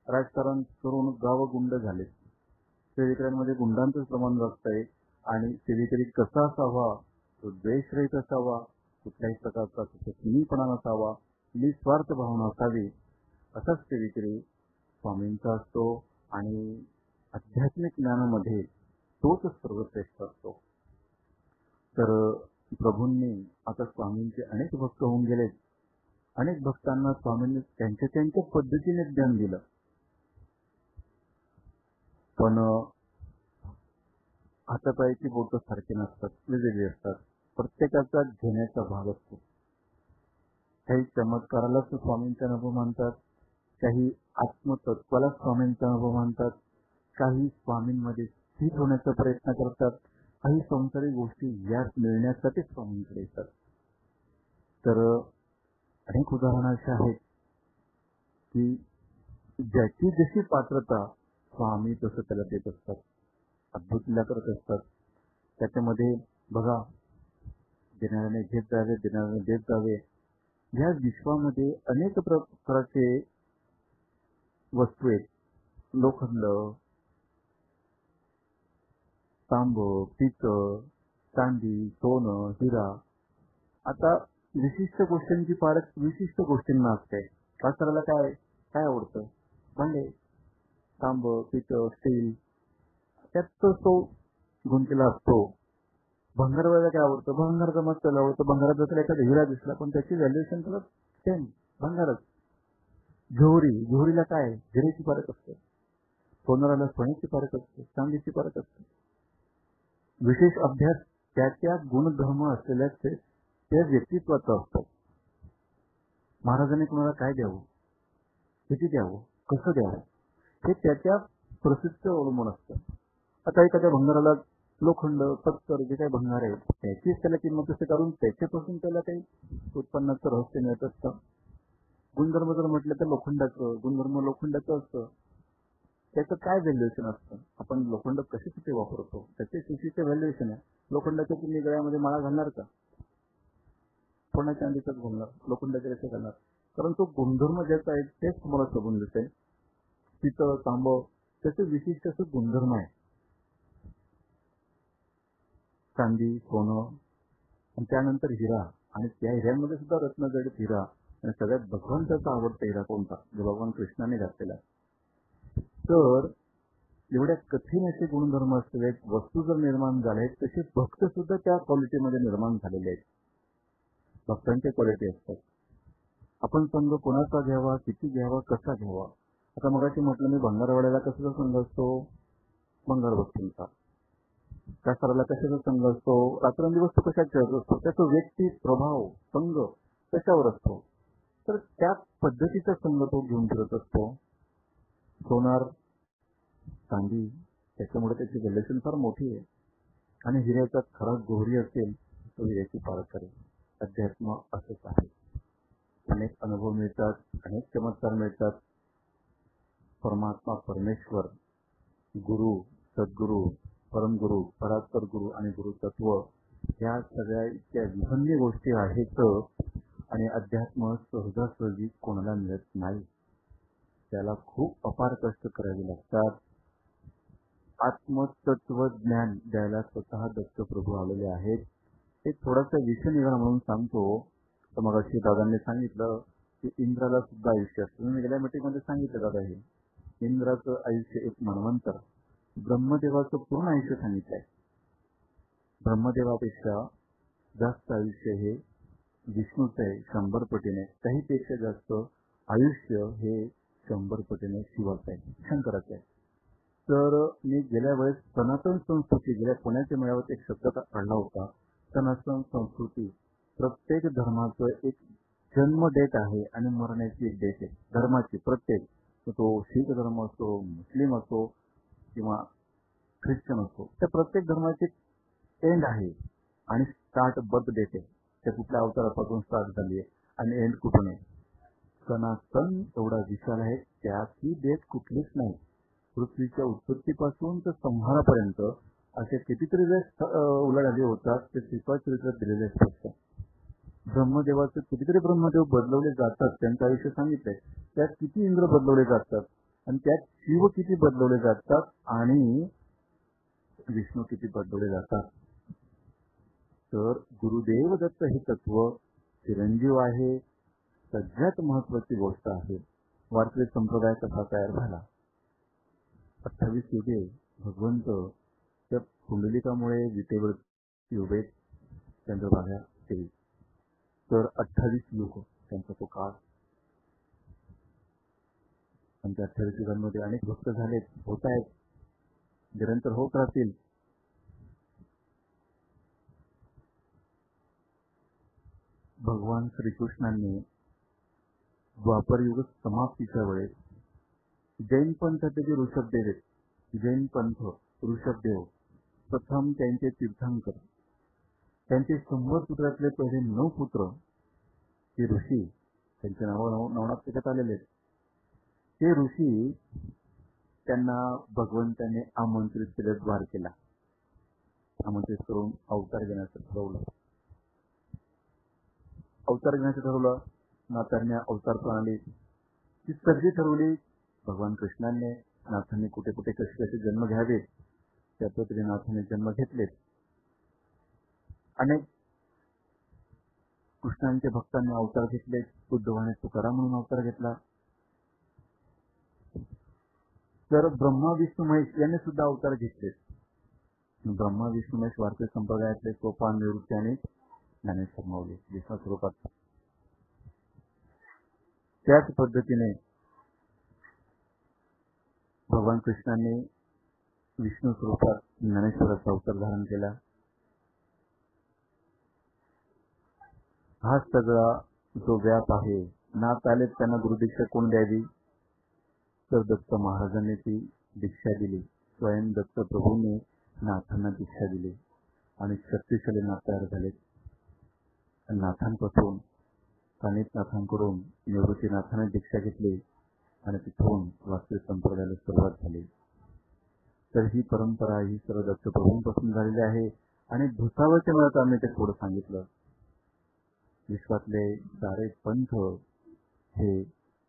राजकारण करून गाव गुंड झाले. सेवेकऱ्यांमध्ये गुंडांचं प्रमाण जास्त आहे आणि सेवेकरी कसा असावा, तो द्वेषरहित असावा, कुठल्याही प्रकारचा कमीपणा नसावा, निस्वार्थ भावना असावी, असाच सेवेकरी स्वामींचा असतो आणि आध्यात्मिक ज्ञानामध्ये तोच सर्वश्रेष्ठ असतो. तर प्रभूंनी आता स्वामींचे अनेक भक्त होऊन गेलेत. अनेक भक्तांना स्वामींनी त्यांच्या त्यांच्या पद्धतीने ज्ञान दिलं, पण हातापायची बोटं सारखी नसतात, वेगवेगळी असतात. प्रत्येकाचा घेण्याचा भाग असतो. काही चमत्कारालाच स्वामींचा अनुभव मानतात, काही आत्मतत्वाला स्वामींचा अनुभव मानतात, काही स्वामींमध्ये स्थित होण्याचा प्रयत्न करतात, काही संसारिक गोष्टी यात मिळण्यासाठी स्वामींकडे येतात. तर अनेक उदाहरणं अशी आहेत की ज्याची जशी पात्रता स्वामी तसं त्याला देत असतात, अद्भुत लीला करत असतात. त्याच्यामध्ये बघा, देणाऱ्याने घेत जावे, देणाऱ्याने देत जावे. या विश्वामध्ये अनेक प्रकारचे वस्तू आहेत. लोखंड, तांब, पितळ, चांदी, सोनं, हिरा. आता विशिष्ट गोष्टींची पारख विशिष्ट गोष्टींना असते. शास्त्राला काय काय आवडतं? भांडे, तांब, पितळ, स्टील, त्यात तो गुंतलेला असतो. भंगारवाल्याला काय आवडतं? भंगारचा मग त्याला आवडतं. भंगारात जर एखादा हिरा दिसला पण त्याची व्हॅल्युएशन त्याला सेम, भंगारच. जोहरीला काय? हिऱ्याची पारख असते. सोनाराला सोन्याची पारख असते, चांदीची पारख असते. विशेष अभ्यास त्या गुणधर्म असलेल्या त्या व्यक्तित्वाचा असतो. महाराजांनी कोणाला काय द्यावं, किती द्यावं, कसं द्यावं, हे त्या प्रसिद्ध अवलंबून असतं. आता एखाद्या भंगाराला लोखंड, पत्तर जे काही भंगार आहे त्याचीच त्याला किंमत असते, कारण त्याच्यापासून त्याला काही उत्पन्नाचं रहस्य मिळत असतं. गुणधर्म जर म्हटलं तर लोखंडाचं गुणधर्म लोखंडाचं असतं. त्याचं काय व्हॅल्युएशन असतं? आपण लोखंड कशासाठी वापरतो त्याचे विशिष्ट व्हॅल्युएशन आहे. लोखंडाच्या तुम्ही गळ्यामध्ये माळा घालणार का? सोन्या चांदीचाच घालणार, लोखंडाच्या कशा घालणार? कारण तो गुणधर्म ज्याचा आहे तेच तुम्हाला समजून देते. पितळ, तांब त्याचे विशिष्ट असं गुणधर्म आहे. चांदी, सोनं आणि त्यानंतर हिरा, आणि त्या हिऱ्यांमध्ये सुद्धा रत्नजडित हिरा. आणि सगळ्यात भगवंताचा आवडता हिरा कोणता? जो भगवान कृष्णाने घातलेला. तर एवढ्या कठीण असे गुणधर्म असलेले वस्तू जर निर्माण झाले, तसे भक्त सुद्धा त्या क्वालिटीमध्ये निर्माण झालेले आहेत. भक्तांच्या क्वालिटी असतात. आपण संघ कोणाचा घ्यावा, किती घ्यावा, कसा घ्यावा. आता मगाशी म्हटलं मी भंगारवाड्याला कशाचा संघ असतो? भंगार वस्तूंचा. शास्त्राला कशाचा संघ असतो? रात्रंदिवस तो कशात खेळत असतो? त्याचा व्यक्ती प्रभाव संघ कशावर असतो? तर त्या पद्धतीचा संघ तो घेऊन फिरत असतो. सोनार, चांदी, त्याच्यामुळे त्याची व्हॅल्युएशन फार मोठी आहे. आणि हिऱ्याचा खरा गोहरी असेल तो हिऱ्याची पारख करेल. अध्यात्म असंच आहे. अनेक अनुभव मिळतात, अनेक चमत्कार मिळतात. परमात्मा, परमेश्वर, गुरु, सद्गुरु, परमगुरु, परात्पर गुरु आणि गुरुतत्व या सगळ्या इतक्या विभिन्न गोष्टी आहेत. आणि अध्यात्म सहजासहजी कोणाला मिळत नाही. त्याला खूप अपार कष्ट करावे लागतात. आत्मतत्वज्ञान द्यायला स्वतः दत्तप्रभू आलेले आहेत. एक थोडासा विषय निघाला म्हणून सांगतो. तर मग अशी दादांनी सांगितलं की इंद्राला सुद्धा आयुष्य असतं. मी गेल्या मीटिंगमध्ये सांगितलं दादा, हे इंद्राचं आयुष्य एक मनवंतर, ब्रह्मदेवाचं पूर्ण आयुष्य सांगितलंय. ब्रह्मदेवापेक्षा जास्त आयुष्य हे विष्णूचं आहे 100 पटीने. त्याहीपेक्षा जास्त आयुष्य हे 100 पटीने शिवाचं आहे, शंकराचं आहे. तर मी गेल्या वेळेस सनातन संस्कृती, गेल्या पुण्याच्या मेळाव्यात एक शब्द काढला होता, सनातन संस्कृती. प्रत्येक धर्माचं एक जन्म डेट आहे आणि मरण्याची एक डेट आहे धर्माची. प्रत्येक, तो शीख धर्म असो, मुस्लिम असो किंवा ख्रिश्चन असो, त्या प्रत्येक धर्माची एंड आहे आणि स्टार्ट बर्थ डेट आहे. त्या कुठल्या अवतारापासून स्टार्ट झाली आहे आणि एंड कुठून आहे. सनातन एवढा विशाल आहे, त्याची डेट कुठलीच नाही. पृथ्वीच्या उत्पत्तीपासून तर संहारापर्यंत असे कितीतरी वेळेस उलाढाली होतात. ते श्रीपादचरित्रात दिलेले असतात. ब्रह्मदेवाचे कितीतरी ब्रह्मदेव बदलवले जातात, त्यांचं आयुष्य सांगितलंय. त्यात किती इंद्र बदलवले जातात आणि त्यात शिव किती बदलवले जातात आणि विष्णू किती बदलवले जातात. तर गुरुदेव दत्त हे तत्व चिरंजीव आहे. सगळ्यात महत्वाची गोष्ट आहे. वारकरी संप्रदाय कसा तयार झाला. 28 युगे भगवंत त्या कुंडलिकामुळे विटेवर उभे चंद्रभागा केली. तर 28 युग त्यांचा तो काळ. आणि त्या 28 युगांमध्ये अनेक भक्त झालेत, होत आहेत, निरंतर होत राहतील. भगवान श्रीकृष्णांनी द्वापर युग समाप्तीच्या वेळेस जैन पंथाचे जे ऋषभदेव आहेत, जैन पंथ ऋषभदेव प्रथम त्यांचे तीर्थंकर, त्यांचे 100 पुत्रातले पहिले 9 पुत्र हे ऋषी, त्यांचे नवनाथ त्याच्यात आलेले. ते ऋषी त्यांना भगवंताने आमंत्रित केले, द्वारकेला आमंत्रित करून अवतार घेण्याचं ठरवलं. अवतार घेण्याचं ठरवलं. नाथांनी अवतार प्रणाली ती सर्जी ठरवली. भगवान कृष्णाने नाथांनी कुठे कुठे कसे कसे जन्म घ्यावे त्या पद्धतीने नाथांनी जन्म घेतले. अनेक कृष्णांच्या भक्तांनी अवतार घेतले. उद्धवाने तुकाराम म्हणून अवतार घेतला. तर ब्रह्मा विष्णू महेश यांनी सुद्धा अवतार घेतले. ब्रह्मा विष्णू महेश वारकरी संप्रदायातले सोपान, निवृत्ती आणि ज्ञानेश्वर माऊली विष्णू स्वरूपात. त्याच पद्धतीने भगवान कृष्णांनी विष्णू स्वरूपात ज्ञानेश्वराचा अवतार धारण केला. हा सगळा जो व्याप आहे. नाथ आले त्यांना गुरुदीक्षा कोण द्यावी, तर दत्त महाराजांनी ती दीक्षा दिली. स्वयं दत्त प्रभूंनी नाथांना दीक्षा दिली आणि शक्तिशाली नाथ तयार झाले. नाथांपासून स्थानिक नाथांकडून निवृत्तीनाथाने दीक्षा घेतली आणि तिथून वास्तविक संप्रदायाला सुरुवात झाली. तर ही परंपरा ही सर्व दत्त प्रभूंपासून झालेली आहे. आणि भुसावळच्या वेळात आम्ही ते थोडं सांगितलं. विश्वातले सारे पंथ हे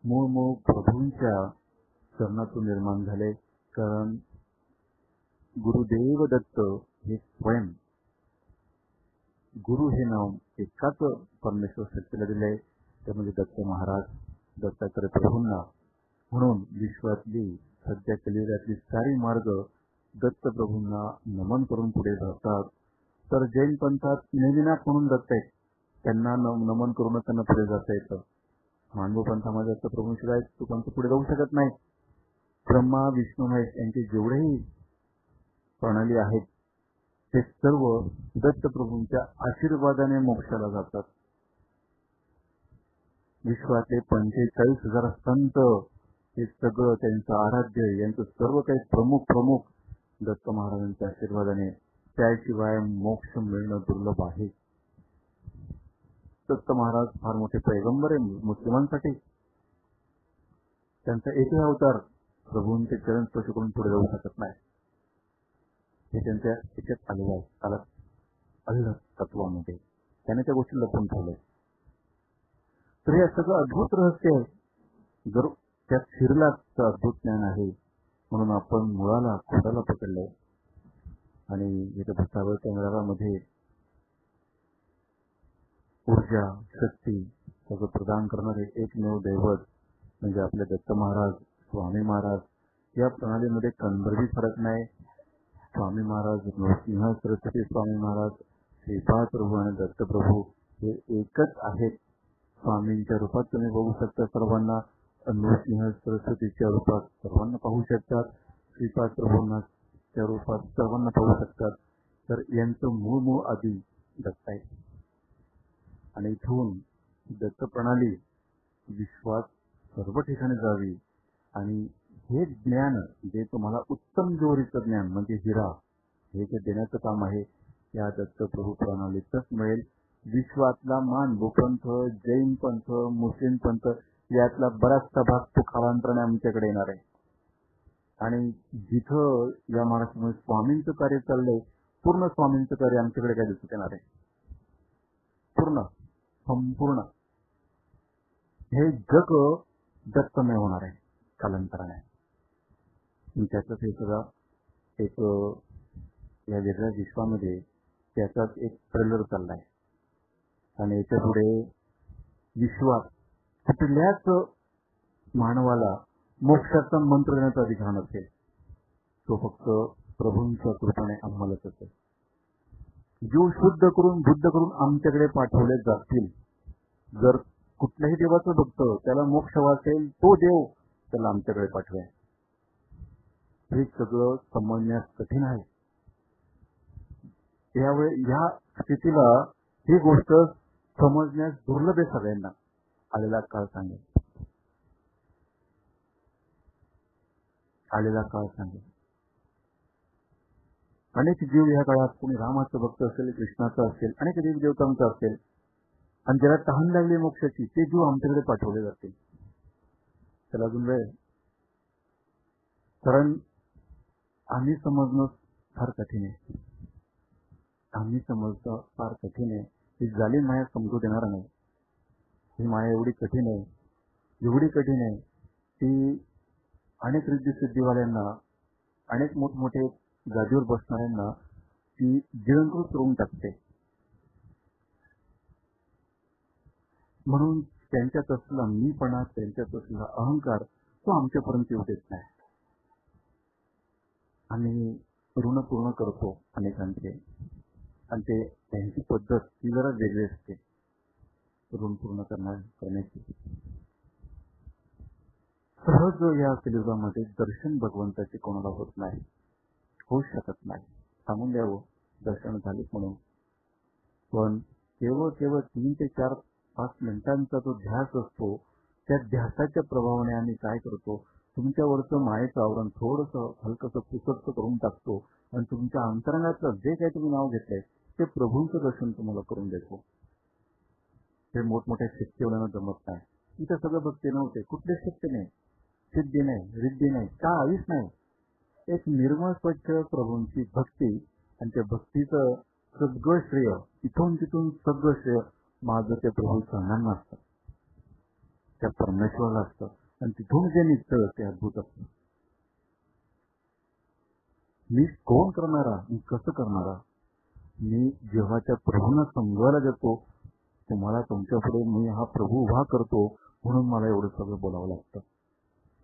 मूळ प्रभूंच्या चरणातून निर्माण झाले. कारण गुरुदेव दत्त हे स्वयं गुरु हे नाव एकाच परमेश्वर शक्तीला दिले, त्यामध्ये दत्त महाराज दत्तात्रय प्रभूंना. म्हणून विश्वातली सध्या कलियुगातली सारी मार्ग दत्त प्रभूंना नमन करून पुढे जातात. तर जैन पंथात नेमिनाथ म्हणून दत्त आहेत, त्यांना नमन करून त्यांना पुढे जाता येतं. मानव पंथामध्ये दत्त प्रभूंशिवाय तो पंथ पुढे जाऊ शकत नाही. ब्रह्मा विष्णू महेश यांचे जेवढेही प्रणाली आहेत ते सर्व दत्त प्रभूंच्या आशीर्वादाने मोक्षाला जातात. विश्वातले 45,000 संत हे सगळं त्यांचं आराध्य, यांचं सर्व काही प्रमुख दत्त महाराजांच्या आशीर्वादाने. त्याशिवाय मोक्ष मिळणं दुर्लभ आहे. दत्त महाराज फार मोठे पैगंबर आहे मुस्लिमांसाठी. त्यांचा एकही अवतार प्रभूंचे चरण स्पर्श करून पुढे जाऊ शकत नाही. हे त्यांच्या याच्यात आलेलं आहे, आलं तत्वामध्ये. त्याने त्या गोष्टी लपवून ठेवलंय. तर हे सगळं अद्भुत रहस्य आहे. जर त्यात शिरलाच तर अद्भुत ज्ञान आहे. म्हणून आपण मुळाला खोडाला पकडलंय. आणि इथे भुसावळ केंद्रामध्ये ऊर्जा शक्ती सगळं प्रदान करणारे एकमेव दैवत म्हणजे आपले दत्त महाराज, स्वामी महाराज. या प्रणालीमध्ये कणभरही फरक नाही. स्वामी महाराज, नृसिंह सरस्वती स्वामी महाराज, श्रीपाद प्रभू आणि दत्तप्रभू हे एकच आहेत. स्वामींच्या रूपात तुम्ही बघू शकता सर्वांना, नृसिंह सरस्वतीच्या रूपात सर्वांना पाहू शकतात, श्रीपाद प्रभूंना त्या रूपात सर्वांना पाहू शकतात. तर यांचं मूळ आधी दत्त आहे. आणि इथून दत्त प्रणाली विश्वात सर्व ठिकाणी जावी आणि हे ज्ञान जे तुम्हाला उत्तम जोरीचं ज्ञान म्हणजे हिरा हे जे देण्याचं काम आहे या दत्त प्रभू प्रणालीतच मिळेल. विश्वातला मान भूपंथ, जैन पंथ, मुस्लिम पंथ यातला बराचसा भाग तो कालांतराने आमच्याकडे येणार आहे. आणि जिथं या महाराष्ट्रामध्ये स्वामींचं कार्य चाललंय, पूर्ण स्वामींचं कार्य आमच्याकडे काय दिसत येणार आहे. पूर्ण संपूर्ण हे जग दत्तमय होणार आहे कालांतराने. त्याचाच हे सगळं एक या वेगळ्या विश्वामध्ये त्याचाच एक ट्रेलर चाललाय. आणि याच्या पुढे विश्वात कुठल्याच मानवाला मोक्षाचा मंत्र देण्याचा अधिकार नसेल. तो फक्त प्रभूंच्या कृपेने आम्हालाच असेल. जीव शुद्ध करून बुद्ध करून आमच्याकडे पाठवले जातील. जर कुठल्याही देवाचं भक्त त्याला मोक्ष वाचेल तो देव त्याला आमच्याकडे पाठवेल. हे सगळं समजण्यास कठीण आहे. यावेळी या स्थितीला ही गोष्ट समजण्यास दुर्लभ आहे. सगळ्यांना आलेला काळ सांगेल. आलेला काळ सांगेल. अनेक जीव या काळात कोणी रामाचं भक्त असेल, कृष्णाचं असेल, अनेक देवी देवतांचं असेल आणि ज्याला तहान लागली मोक्षाची ते जीव आमच्याकडे पाठवले जातील. त्याला अजून वेळ. कारण आम्ही समजणं फार कठीण आहे. आम्ही समजणं फार कठीण आहे. ही झाली माया समजू देणार नाही. ही माया एवढी कठीण आहे, एवढी कठीण आहे की अनेक रिद्धी सिद्धीवाल्यांना, अनेक मोठमोठे गादीवर बसणाऱ्यांना ती जिवंकृत करून टाकते. म्हणून त्यांच्यात असलेला मीपणा, त्यांच्यात असलेला अहंकार तो आमच्यापर्यंत येऊ देत नाही. आम्ही ऋण पूर्ण करतो अनेकांचे आणि ते त्यांची पद्धत ती जरा वेगळी असते ऋण पूर्ण करण्याची. सहज या कलियुगामध्ये दर्शन भगवंताचे कोणाला होत नाही, होऊ शकत नाही. सांगून द्यावं दर्शन झालेच म्हणून. पण केवळ 3 ते 4-5 मिनिटांचा जो ध्यास असतो त्या ध्यासाच्या प्रभावाने आम्ही काय करतो, तुमच्यावरचं मायेचं आवरण थोडंसं हलकंसं पुसटचं करून टाकतो आणि तुमच्या अंतरंगाचं जे काही तुम्ही नाव घेतलंय ते प्रभूंचं दर्शन तुम्हाला करून देतो. हे मोठमोठ्या शक्तीवाल्यांना जमत नाही. इथं सगळं भक्ती नव्हते. कुठले शक्ती नाही, सिद्धी नाही, रिद्धी नाही, काहीच नाही. एक निर्मळ स्वच्छ प्रभूंची भक्ती आणि त्या भक्तीचं सगळं श्रेय इथून तिथून सगळं श्रेय माझं त्या प्रभू चरणांना असतं, त्या परमेश्वराला असतं. आणि तिथून जे निघतं ते अद्भुत असतं. मी कोण करणारा, मी कसं करणारा, मी जेव्हा त्या प्रभूंना समजायला देतो तुम्हाला तुमच्या पुढे मी हा प्रभू उभा करतो म्हणून मला एवढं सगळं बोलावं लागतं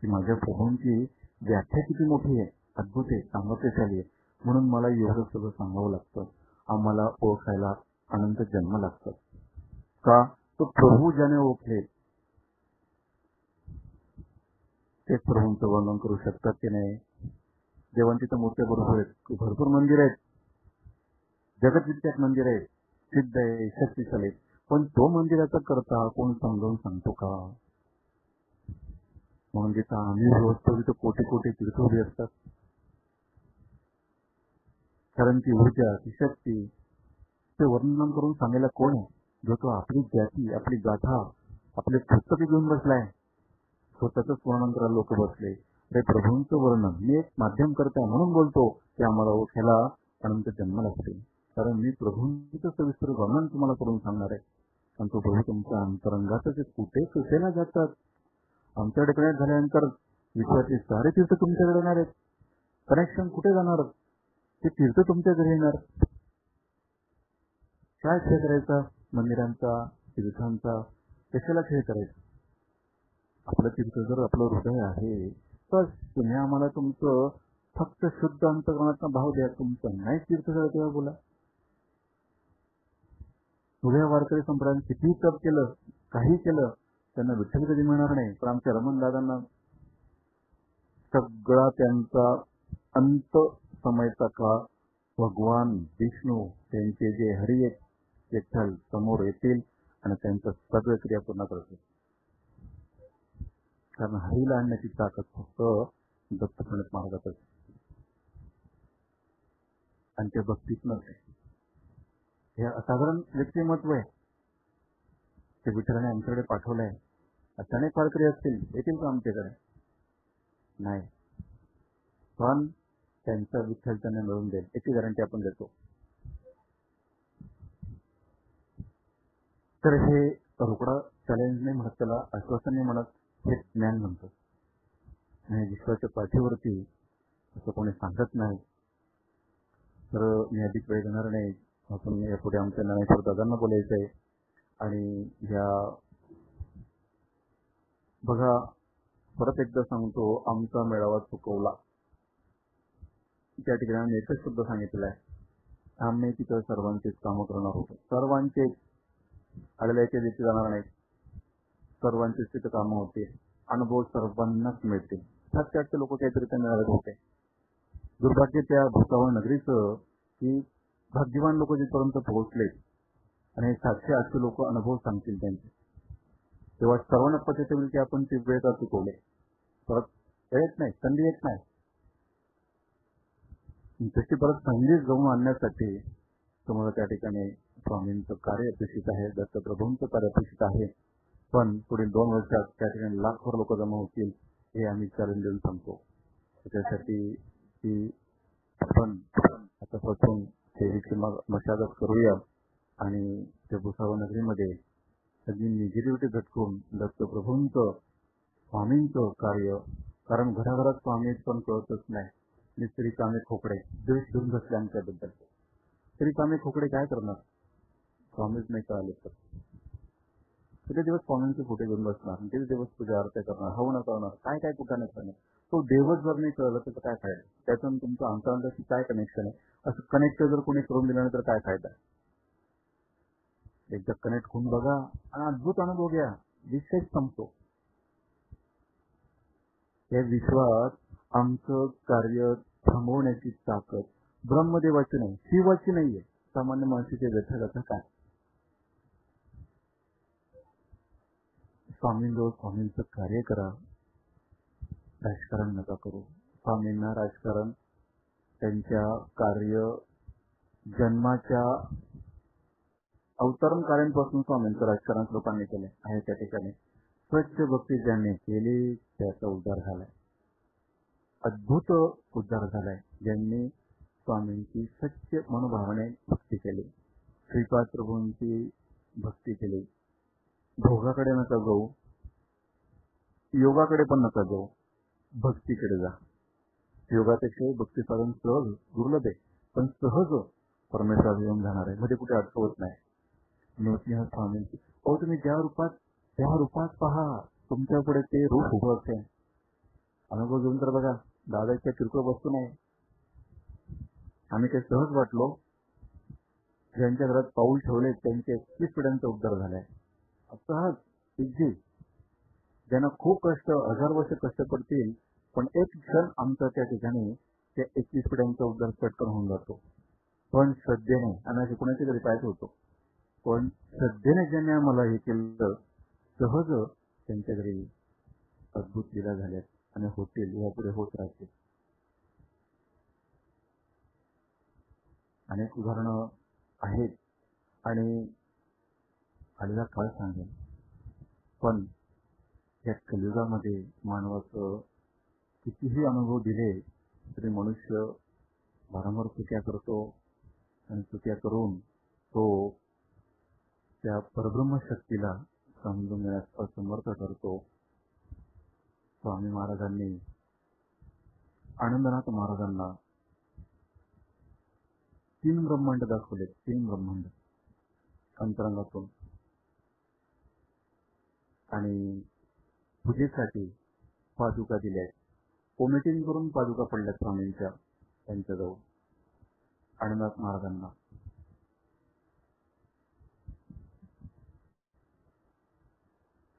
की माझ्या प्रभूंची व्याख्या किती मोठी आहे, अद्भुत आहे, सामर्थ्यशाली आहे म्हणून मला एवढं सगळं सांगावं लागतं. आम्हाला ओळखायला अनंत जन्म लागतात. का तो प्रभू ज्याने ओळखले ते प्रभूंचं वर्णन करू शकतात की नाही. देवांची तर मूर्त्या बरोबर आहेत, भरपूर मंदिर आहेत, जगतविख्यात मंदिर आहेत, सिद्ध आहे, शक्तिशाली, पण तो मंदिराचा करता कोण समजावून सांगतो का. म्हणून जिथं आम्ही व्यवस्था तिथं कोटी कोटी तीर्थ उभी असतात. कारण ती ऊर्जा, ती शक्ती ते वर्णन करून सांगायला कोण आहे. जो तो आपली जाती, आपली गाथा, आपले पुस्तके घेऊन बसलाय, स्वतःच वर्णन करायला लोक बसले. ते प्रभूंचं वर्णन मी एक माध्यम करता म्हणून बोलतो की आम्हाला ओळखायला अनंत जन्म लागते. कारण मी प्रभूंचं सविस्तर वर्णन तुम्हाला करून सांगणार आहे आणि तो प्रभू तुमच्या अंतरंगातच कुठे सुटेला जातात. आमच्याकडे कनेक्ट झाल्यानंतर विश्वाचे सारे तीर्थ तुमच्याकडे येणार आहेत. कनेक्शन कुठे जाणार? ते तीर्थ तुमच्या घरी येणार. काय खेळ करायचा? मंदिरांचा, तीर्थांचा कशाला खेळ करायचा? आपलं तीर्थ जर आपलं हृदय आहे तर तुम्ही आम्हाला तुमचं फक्त शुद्ध अंतकरणाचा भाव द्या. तुमचं नाही तीर्थ तेव्हा बोला. उभ्या वारकरी संप्रदायाने किती तप केलं, काही केलं, त्यांना विठ्ठल कधी मिळणार नाही. पण आमच्या रमण दादांना सगळा त्यांचा अंत समयचा काळ भगवान विष्णू त्यांचे जे हरी एक विठ्ठल समोर येतील आणि त्यांचं सगळं क्रिया पूर्ण करतील. कारण हरीला आणण्याची ताकद फक्त दत्तप्रणात मार्गातच आणि ते भक्तीत नसते. हे असाधारण व्यक्तिमत्व आहे. ते विठ्ठलाने आमच्याकडे पाठवलंय. अचानक वारकरी असतील, येतील का आमच्याकडे? नाही. पण त्यांचा विठ्ठल त्यांना मिळून देईल याची गॅरंटी आपण देतो. तर हे रोकडा चॅलेंज नाही म्हणत, त्याला आश्वासन नाही म्हणत, हे ज्ञान म्हणतो. आणि विश्वाच्या पाठीवरती असं कोणी सांगत नाही. तर मी अधिक वेळ घेणार नाही. आपण यापुढे आमच्या ज्ञानेश्वर दादांना बोलायचं आहे. आणि या बघा, परत एकदा सांगतो, आमचा मेळावा चुकवला. त्या ठिकाणी आम्ही एकच शब्द सांगितलेला आहे, आम्ही तिथं सर्वांचेच कामं करणार होतो. सर्वांचेच, आलेल्याचे दिवशी जाणार नाही. सर्वांचेच तिथं कामं होते. अनुभव सर्वांनाच मिळतील. 7-8 लोक काहीतरी त्या मिळाले होते. दुर्भाग्य त्या भूतावळ नगरीचं की भाग्यवान लोक जिथपर्यंत पोहोचले आणि 700-800 लोक अनुभव सांगतील त्यांचे, तेव्हा सर्वांना पद्धती होईल की आपण ती वेळ का चुकवले. परत येत नाही, संधी येत नाही. त्याची परत संधी जाऊन आणण्यासाठी तुम्हाला त्या ठिकाणी स्वामींचं कार्य अपेक्षित आहे, दत्तप्रभूंचं कार्य अपेक्षित आहे. पण पुढील 2 वर्षात त्या ठिकाणी लाखभर लोक जमा होतील हे आम्ही चॅलेंज देऊन सांगतो. त्याच्यासाठी ती आपण आतापासून सेवेची मशागत करूया आणि त्या भुसावळ नगरीमध्ये सगळी निगेटिव्हिटी झटकून दत्तप्रभूंचं, स्वामींचं कार्य, कारण घराघरात स्वामी पण कळतच नाही. मिस्त्री कामे खोकडे द्वेष घेऊन बसले आमच्याबद्दल. तरी कामे खोकडे काय करणार? स्वामीच नाही कळाले तर किती दिवस स्वामींचे फोटे घेऊन बसणार, किती दिवस पूजा आरत्या करणार, हवं न करणार, काय काय कुठं नाही करणार. तो देवच जर नाही कळलं तर काय फायदा? त्यातून तुमचं अंतरांशी काय कनेक्शन आहे? असं कनेक्ट जर कोणी करून दिलं नाही तर काय फायदा? एकदा कनेक्ट होऊन बघा आणि अद्भुत अनुभव घ्या. विषय संपतो. या विश्वात आमचं कार्य थांबवण्याची ताकद ब्रह्मदेवाची नाही, शिवाची नाहीये. सामान्य माणसाच्या व्यथागाथा काय? स्वामींजवळ स्वामींचं कार्य करा, राजकारण नका करू. स्वामींना राजकारण त्यांच्या कार्य जन्माच्या अवतरण कार्यांपासून स्वामींचं राजकारण लोकांनी केले आहे. त्या ठिकाणी स्वच्छ भक्ती ज्यांनी केली त्याचा उद्धार झालाय, अद्भुत उद्धार झालाय. ज्यांनी स्वामींची सच्च मनोभावाने भक्ती केली, श्रीपाद प्रभूंची भक्ती केली. भोगाकडे नका जाऊ, योगाकडे पण नका जाऊ, भक्तीकडे जा. योगापेक्षा भक्ती साधन सहज दुर्लभ आहे, पण सहज परमेश्वर येऊन जाणार आहे. मध्ये कुठे अडकवत नाही. नृसिंह स्वामींची तुम्ही ज्या रूपात पहा, तुमच्या पुढे ते रूप उभं असेल. अनुभव घेऊन तर बघा, दादाच्या किरकोळ वस्तू नाही. आम्ही काही सहज वाटलो. ज्यांच्या घरात पाऊल ठेवले त्यांचे 21 पिढ्यांचा उद्धार झालाय. सहज इझी. ज्यांना खूप कष्ट, 1000 वर्ष कष्ट पडतील, पण एक क्षण आमचा त्या ठिकाणी त्या 21 पिढ्यांचा उद्धार पटकन होऊन जातो. पण श्रद्धेने, आणि कुणाच्या घरी पाहिजे होतो, पण श्रद्धेने ज्यांनी आम्हाला हे केलं, सहज त्यांच्या घरी अद्भुत लीला झाल्यात आणि होतील, यापुढे होत राहतील. अनेक उदाहरणं आहेत आणि आलेला काळ सांगेल. पण या कलियुगामध्ये मानवाचं कितीही अनुभव दिले तरी मनुष्य वारंवार चुक्या करतो आणि चुक्या करून तो त्या परब्रह्म शक्तीला समजून घेण्यास असमर्थ ठरतो. स्वामी महाराजांनी आनंदनाथ महाराजांना 3 ब्रह्मांड दाखवले. 3 ब्रह्मांड अंतरंगातून. आणि पूजेसाठी पादुका दिल्या. कोमेटिंग करून पादुका पडल्या स्वामींच्या त्यांच्याजवळ आनंदनाथ महाराजांना.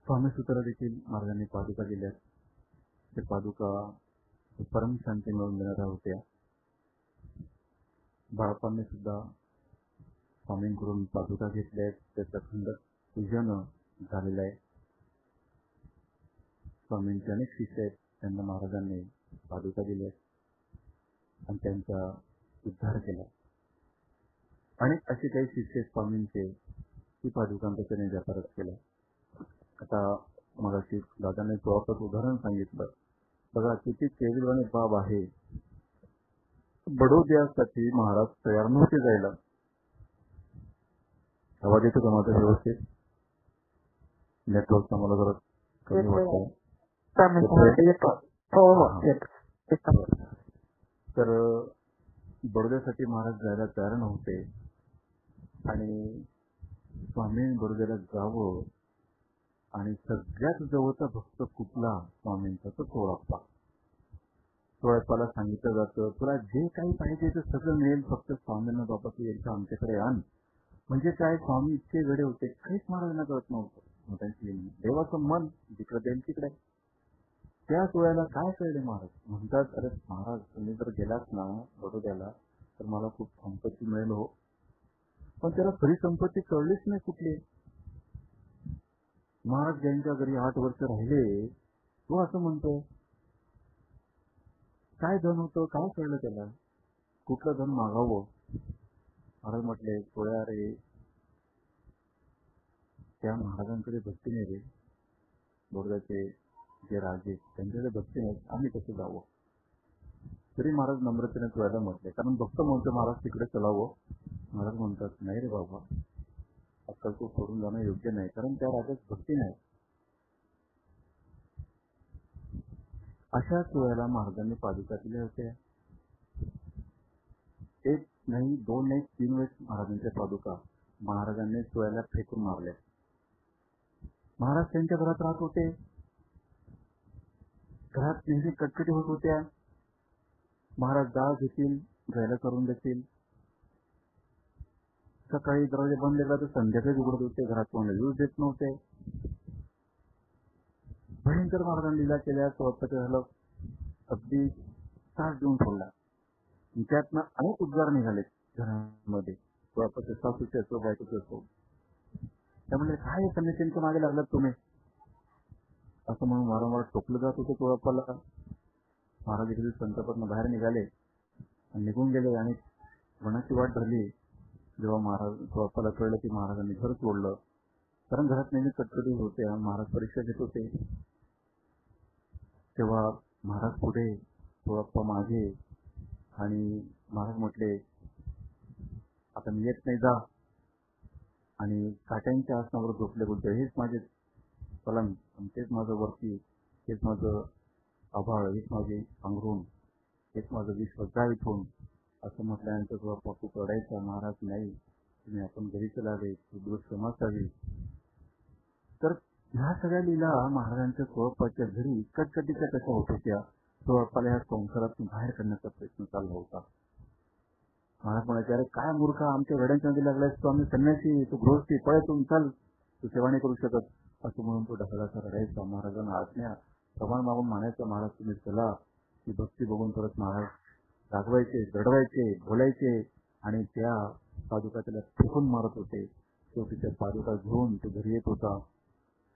स्वामी सूत्र देखील महाराजांनी पादुका दिल्या. ते पादुका परम शांती मिळवून देणाऱ्या होत्या. बाळांनी सुद्धा स्वामींकडून पादुका घेतल्या. त्याचं खंड पूजन झालेलं आहे. स्वामींचे अनेक शिष्य आहेत, त्यांना महाराजांनी पादुका दिल्या आणि त्यांचा उद्धार केला. अनेक असे काही शिष्य स्वामींचे ती पादुकांचा त्याने व्यापारच केला. आता मगाशी दादाने स्वतःच उदाहरण सांगितलं. बघा किती केविलवाणी बाब आहे. बडोद्यासाठी महाराज तयार नव्हते जायला. आवाज येतो का माझा व्यवस्थित? नेटवर्कचा मला जरा कमी वाटतं. तर बडोद्यासाठी महाराज जायला तयार नव्हते आणि स्वामी बडोद्याला जावं आणि सगळ्यात जवळचा भक्त कुठला स्वामींचा तो चोळप्पा. चोळप्पाला सांगितलं जातं तुला जे काही पाहिजे ते सगळं मिळेल, फक्त स्वामींना बाबा तू एकदा आमच्याकडे आण. म्हणजे काय, स्वामी इतके वेळे होते काहीच महाराजांना कळत नव्हतं. त्यांची देवाचं मन जिकडे देईल तिकडे. त्या सोहळ्याला काय कळले महाराज म्हणतात, अरे महाराज तुम्ही जर गेलात ना बडोद्याला तर मला खूप संपत्ती मिळेल हो. पण त्याला खरी संपत्ती कळलीच नाही कुठली. महाराज ज्यांच्या घरी 8 वर्ष राहिले तो असं म्हणतोय काय धन होतं काय कळलं त्याला, कुठलं धन मागावं. महाराज म्हटले सोळ्या रे त्या महाराजांकडे भक्ती नाही रे. बडोद्याचे जे राजे त्यांच्याकडे भक्ती नाही, आम्ही कसं जावं. तरी महाराज नम्रतेने सोळ्याला म्हटले, कारण भक्त म्हणतो महाराज तिकडे चलावं. महाराज म्हणतात नाही रे बाबा अक्कलकोट सोडून जाणं योग्य नाही, कारण त्या राजात भक्ती नाही. अशाच वेळेला महाराजांनी पादुका दिल्या होत्या. 1 नाही 2 नाही 3 वेळेस महाराजांच्या पादुका महाराजांनी सोळ्याला फेकून मारल्या. महाराज त्यांच्या घरात राहत होते. घरात नेहमी कटकटी होत होत्या. महाराज डाळ घेतील, जायला करून देतील. सकाळी दरवाजे बंद केला तर संध्याकाळी उघडत होते. घरात कोणाला यूज देत नव्हते. भयंकर महाराजांनी लीला केल्या. स्वतःच्या झालं अगदी त्रास देऊन सोडला. त्यातनं अनेक उद्गार निघाले घरामध्ये. स्वतःच्या सासूचे असो बायकोचे असो. त्यामुळे काय संन्यासींच्या मागे लागलात तुम्ही असं म्हणून वारंवार टोकलं जात होतं चोळप्पाला. महाराज एखादी संतापातून बाहेर निघाले आणि निघून गेले आणि वनाची वाट धरली. जेव्हा महाराज चोळप्पाला कळलं की महाराजांनी घर सोडलं, कारण घरात नेहमी कटकटी होते. महाराज परीक्षा घेत होते. तेव्हा महाराज पुढे चोळप्पा मागे आणि महाराज म्हटले आता मी येत नाही जा. आणि काट्यांच्या आसनावर झोपले बोलतो हेच माझे पलंग, तेच माझं वरती, हेच माझं आभाळ, हेच माझे अंगरून, हेच माझं विश्व जा इथून असं म्हटल्यानंतर चोळप्पा खूप रडायचा. महाराज नाही तुम्ही आपण घरी चलावे, दिवस क्षमासावी. तर ह्या सगळ्या लीला महाराजांच्या चोळप्पाच्या घरी कटकटीच्या कशा होत होत्या. चोळप्पाला ह्या संसारातून बाहेर काढण्याचा प्रयत्न चालला होता. महाराज म्हणायचे अरे काय मूर्खा आमच्या वेड्यांच्या मध्ये लागलायस तू, आम्ही संन्यासी, तू गृहस्थी, पळतून चाल, तू सेवा नाही करू शकत असं म्हणून तो ढकलाचा रडायचा. महाराजांना आज्ञा प्रमाण मागून म्हणायचं महाराज तुम्ही चला. ती भक्ती बघून परत महाराज रागवायचे, रडवायचे, बोलायचे आणि त्या पादुका त्याला फेकून मारत होते. शेवटी त्या पादुका घेऊन तो घरी येत होता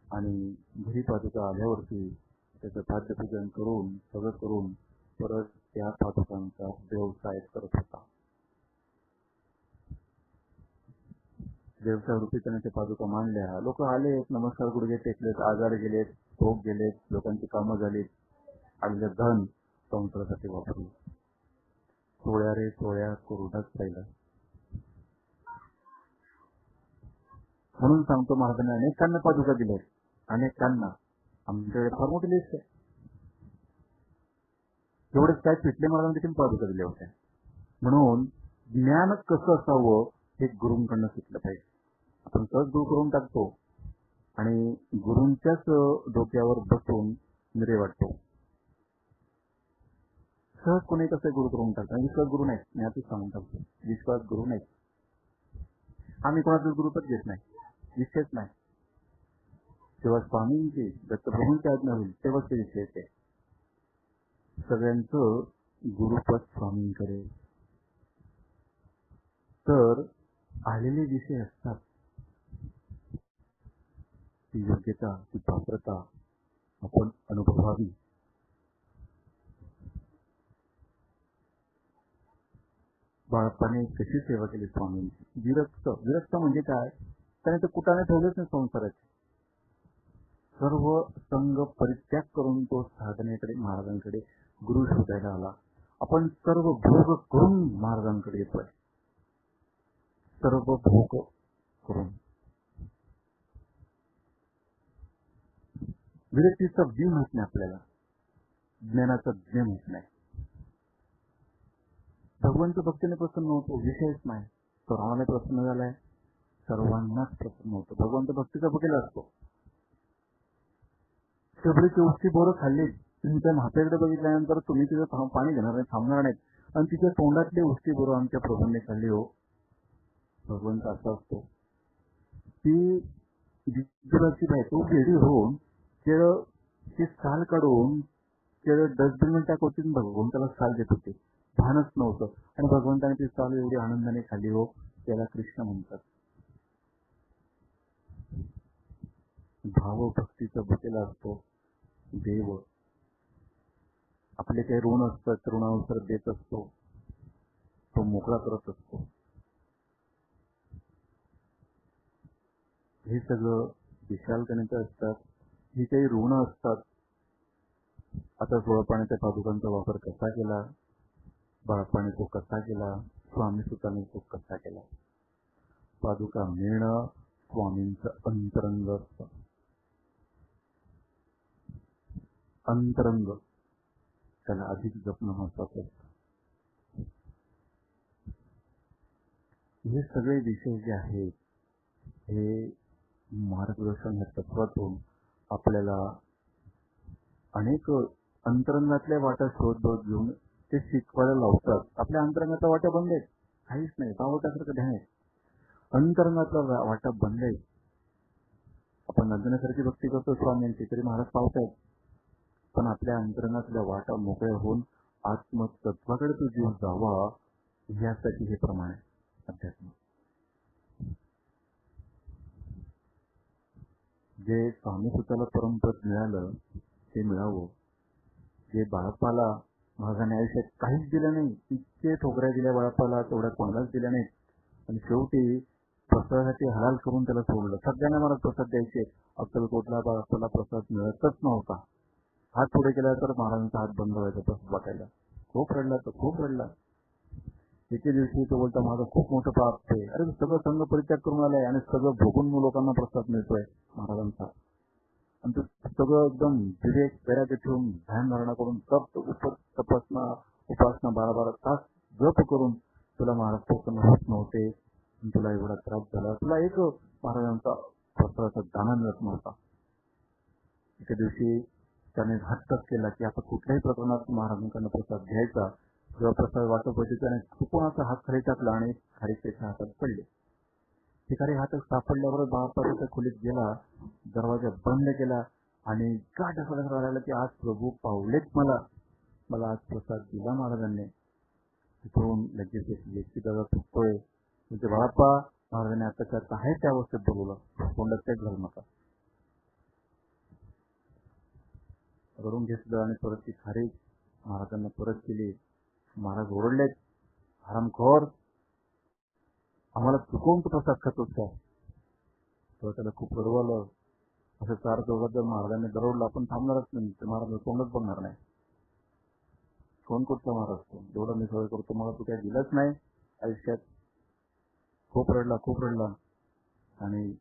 आणि घरी पादुका आल्यावरती त्याचं खाद्यपूजन करून सगळं करून परत त्या पादुकांचा व्यवसाय करत होता. व्यवसाय रूपी त्याने त्या पादुका मांडल्या. लोक आले, नमस्कार गुडघे टेकलेत, आजार गेलेत, भोग गेलेत, लोकांची कामं झालीत, आलेलं धन संसारासाठी वापरलं. सोळ्या रे सोळ्या कोरडाच राहिला. म्हणून सांगतो महाराजांनी अनेकांना पादुका दिल्या, अनेकांना. आमच्याकडे फार मोठी लिस्ट आहे. एवढंच काय पिठले महाराजांनी देखील पादुका दिल्या होत्या. म्हणून ज्ञान कसं असावं हे गुरूंकडनं शिकलं पाहिजे. आपण सहज गुरु करून टाकतो आणि गुरूंच्याच डोक्यावर बसून मिरे वाटतो. सहज कोणी कसं गुरु करून टाकतो. विश्वास गुरु नाही, मी आधीच सांगून टाकतो, विश्वास गुरु नाही. आम्ही कोणाचं गुरुपद घेत नाही, विषयच नाही. जेव्हा स्वामींची दत्तप्रभूंची आज्ञा होईल तेव्हाच ते विषय आहे. सगळ्यांचं गुरुपद स्वामींकडे. तर आलेले विषय असतात, ती योग्यता, ती पात्रता आपण अनुभवावी. बाळापाने कशी सेवा केली स्वामींची. विरक्त, विरक्त म्हणजे काय, त्याने तर कुठाने ठेवलेच नाही संसाराचे. सर्व संघ परित्याग करून तो साधनेकडे, महाराजांकडे गुरु शोधायला आला. आपण सर्व भोग करून महाराजांकडे येतोय, सर्व भोग करून. विरक्तीचा बी माहित नाही आपल्याला, ज्ञानाचा ज्ञ माहित नाही. भगवंत भक्तीने प्रसन्न होतो, विषयच नाही. सर्वांना प्रसन्न झालाय, सर्वांनाच प्रसन्न होतो. भगवंत भक्तीचा बघेला असतो. शबरीची उष्टी बोरं खाल्ली, त्या म्हातारीकडे बघितल्यानंतर तुम्ही तिथं पाणी घेणार नाही, थांबणार नाहीत, आणि तिच्या तोंडातली उष्टी बोरं आमच्या प्रभूंनी खाल्ली. हो, भगवंत असा असतो. ती विद्युराची बायको वेडी होऊन केळं ती साल काढून केळं डस्टबिन टाकवतील, भगवंताला साल देत होते, भानच नव्हतं. आणि भगवंताने ती साल एवढी आनंदाने खाली. हो, त्याला कृष्ण म्हणतात. भाव भक्तीचा बकेला असतो देव. आपले काही ऋण असतात, ऋणानुसार देत असतो, तो मोकळा करत असतो. हे सगळं विशालतेने असतात. ही काही ऋण असतात. आता सोळपाण्याच्या पादुकांचा वापर कसा केला, बाळपाने तो कसा केला, स्वामी सुताने तो कसा केला. पादुका मिळणं स्वामींचं अंतरंग असतं. अंतरंग त्याला अधिक जपणं महत्वाचं असतं. हे सगळे विषय जे आहेत हे मार्गदर्शन या तत्वातून आपल्याला अनेक अंतरंगातल्या वाटा शोध घेऊन ते शिकवायला लावतात. आपल्या अंतरंगाचा वाटा बंद आहेत, काहीच नाही, बावटासारखं ध्यान आहे. अंतरंगातला वाटा बंद आहे. आपण नंदनासारखी भक्ती करतो स्वामींची, तरी महाराज पावतायत. पण आपल्या अंतरंगातल्या वाटा मोकळ्या होऊन आत्मतत्वाकडे तो जीव जावा, यासाठी हे प्रमाण आहे अध्यात्म. जे स्वामी सुताला परमपद मिळालं ते मिळावं. जे बाळप्पाला महाराजांनी आयुष्यात काहीच दिलं नाही, इतके ठोकऱ्या दिल्या बाळप्पाला, तेवढ्या कोणालाच दिल्या नाहीत. आणि शेवटी प्रसादासाठी हलाल करून त्याला सोडलं. सगळ्यांना मला प्रसाद द्यायचे, अक्कलकोटला बाळप्पाला प्रसाद मिळतच नव्हता. हात पुढे केला तर महाराजांचा हात बंद व्हायचा प्रसाद वाटायला. खूप रडला, तर खूप रडला. एके दिवशी तो बोलता, माझं खूप मोठं पाप आहे. अरे सगळं संघ परित्याग करून आलाय आणि सगळं भोगून लोकांना प्रसाद मिळतोय महाराजांचा. आणि तो सगळं एकदम विवेक वैराग्य ठेवून ध्यान धारणा करून तपसना उपासना 12-12 तास जप करून तुला महाराज प्रसन्न होत नव्हते, तुला एवढा त्रास झाला, तुला एक महाराजांचा प्रसादाचा दाना मिळत नव्हता. एके दिवशी त्याने हट्टच केला की आता कुठल्याही प्रकरणात महाराजांकडून प्रसाद घ्यायचा. जेव्हा प्रसाद वाटप होते त्याने चुकून हात खाली टाकला आणि खाली त्याच्या हातात पडले. ठिकाणी हातात सापडल्यावर बाळाच्या खोलीत गेला, दरवाजा बंद केला आणि गाठ राहिला की आज प्रभू पावलेच मला आज प्रसाद दिला महाराजांनी. तिथून लगेच व्यक्ती दादा चुकतोय म्हणजे बाळाप्पा, महाराजांनी आता आहे त्या अवस्थेत बोलवलं, तोंडात तेच घालू नका. करून घेतलं आणि परत ती खारी महाराजांना परत केली. महाराज ओरडलेत, हरामखोर, आम्हाला चुकवून तो प्रसाद खातोच का. तेव्हा त्याला खूप रडवलं. असं 4 चौघात जर महाराजांनी दरवडलं आपण थांबणारच नाही, ते महाराज तोंडच बघणार नाही. कोण कुठला महाराज तो, जेवढं मी सवय करतो मला तू काही दिलंच नाही आयुष्यात. खूप रडला आणि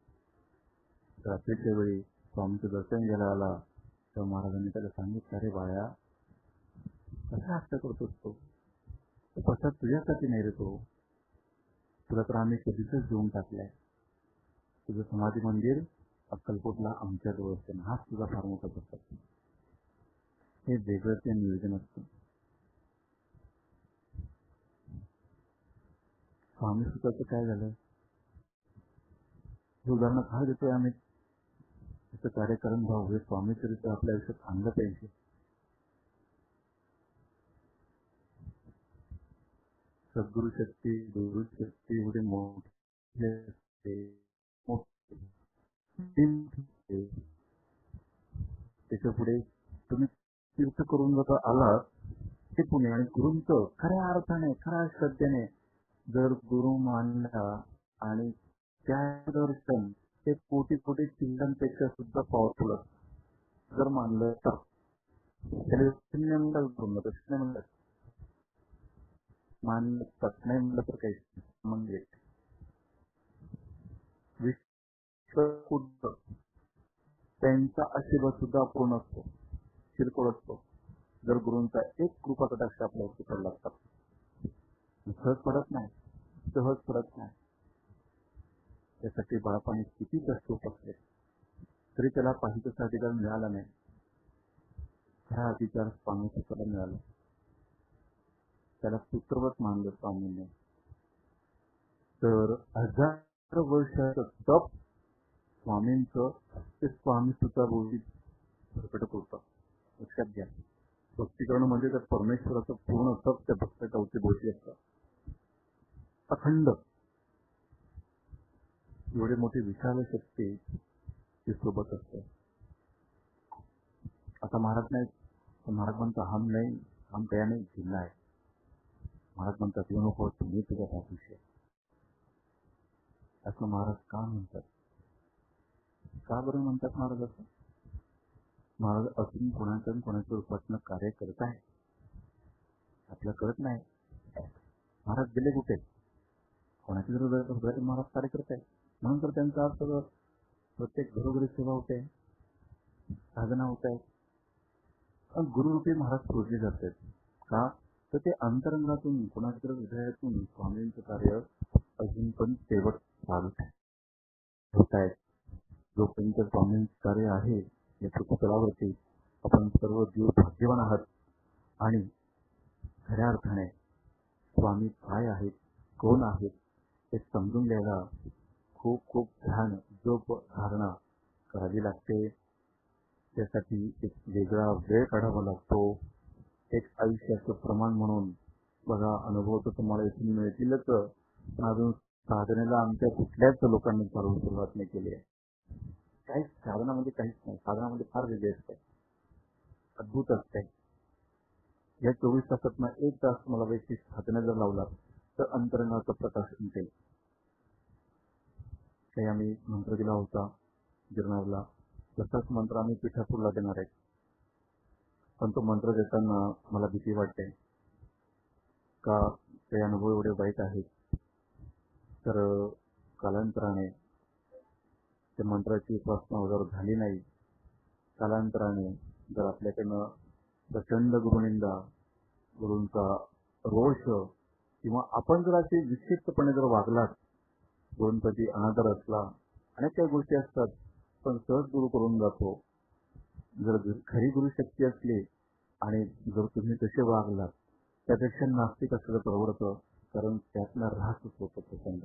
रात्रीच्या वेळी स्वामीचं दर्शन घ्यायला आला तेव्हा महाराजांनी त्याला सांगितलं, अरे बाळा कसा हट्ट करतोस तो प्रसाद तुझ्यासाठी नाही रे तो, तुला तर आम्ही कधीच देऊन टाकलाय. तुझं समाधी मंदिर अक्कलकोटला आमच्या जवळ असते, हाच तुझा फार मोठा प्रसाद. हे वेगळं ते नियोजन असतं. स्वामी सुखाचं काय झालं हे उदाहरण का देतोय आम्ही, त्याचं कार्यकरण भाव हे स्वामी चरित्र आपल्या आयुष्यात आणलं पाहिजे. सद्गुरु शक्ती गुरु शक्ती एवढे मोठे त्याच्या पुढे तुम्ही तीर्थ करून जर आलात ते पुणे आणि गुरूंचं खऱ्या अर्थाने खऱ्या श्रद्धेने जर गुरु मानला आणि त्या दर्शन ते कोटी कोटी चिंतनपेक्षा सुद्धा पॉवरफुल असतं जर मानलं तर त्याला शून्य म्हणतात शून्य म्हणतात मानतात नाही म्हणलं तर काही म्हणजे त्यांचा आशीर्वाद सुद्धा पूर्ण असतो किरकोळ असतो जर गुरूंचा एक कृपा कटाक्ष आपल्यावरती पडला असतात सहज पडत नाही. त्यासाठी बाळापाणी किती कष्ट असले तरी त्याला पाहिजे तसा अधिकार मिळाला नाही. खरा अधिकार स्वामी स्वतःला मिळाला. त्याला पुत्रवत मानलं स्वामीने. तर 1000 वर्षाचं तप स्वामींचं ते स्वामी सुद्धा बोलली प्रकट होतं. लक्षात घ्या, भक्ती करणं म्हणजे त्या परमेश्वराचं पूर्ण तप त्या भक्ताच्या अवतीभोवती असतं. अखंड एवढी मोठी विशाल शक्ती ती सोबत असते. आता महाराज नाही, महाराज म्हणतात हम नाही, हम गया नाही जिल्हा आहे. महाराज म्हणतात येऊ नको तुम्ही तुझ्या पाठीशी. असं महाराज का म्हणतात? का बरं म्हणतात महाराज असं? महाराज असून कोणाच्या रूपातनं कार्य करत आहे आपल्याला कळत नाही. महाराज गेले कुठे? कोणाच्या हृदयात महाराज कार्य करत आहे म्हणून तर त्यांचा अर्थ प्रत्येक घरोघरी सेवा होते, साधना होत आहे. गुरुरूपी महाराज पूजले जातात का? तर ते अंतरंगातून कोणाच्या हृदयातून स्वामींचं कार्य अजून पण शेवट चालू होत आहे. जोपर्यंत स्वामींचं कार्य आहे या पृथ्वीतलावरती आपण सर्व जीव भाग्यवान आहात. आणि खऱ्या अर्थाने स्वामी काय आहेत, कोण आहेत हे समजून घ्यायला खूप खूप ध्यान जोप धारणा करावी लागते. त्यासाठी एक वेगळा वेळ काढावा लागतो. एक आयुष्याचं प्रमाण म्हणून बघा, अनुभव तर तुम्हाला इथून मिळतीलच, पण अजून साधनेला आमच्या कुठल्याच लोकांनी चालवून सुरुवात नाही केली आहे. काहीच साधना म्हणजे काहीच नाही. साधना म्हणजे फार वेगळी असते, अद्भुत असते. या 24 तासात एक तास मला वैयक्तिक साधना जर लावला तर अंतरंगाचा प्रकाश उमटेल. काही आम्ही मंत्र दिला होता गिरनारला, तसाच मंत्र आम्ही पिठापूरला देणार आहे. पण तो मंत्र देताना मला भीती वाटते का ते अनुभव एवढे वाईट आहेत. तर कालांतराने त्या मंत्राची उपासना जर झाली नाही, कालांतराने जर आपल्याकडनं प्रचंड गुरुनिंदा, गुरूंचा रोष किंवा आपण जर असे विक्षिप्तपणे जर वागलात, गुरूंप्रती अनादर असला, अनेक काही गोष्टी असतात, पण सहज गुरु करून जातो. जर खरी गुरुशक्ती असली आणि जर तुम्ही तसे वागलात, त्यापेक्षा नास्तिक असलेलं परवडतं, कारण त्यातला ऱ्हासच होतो प्रचंड.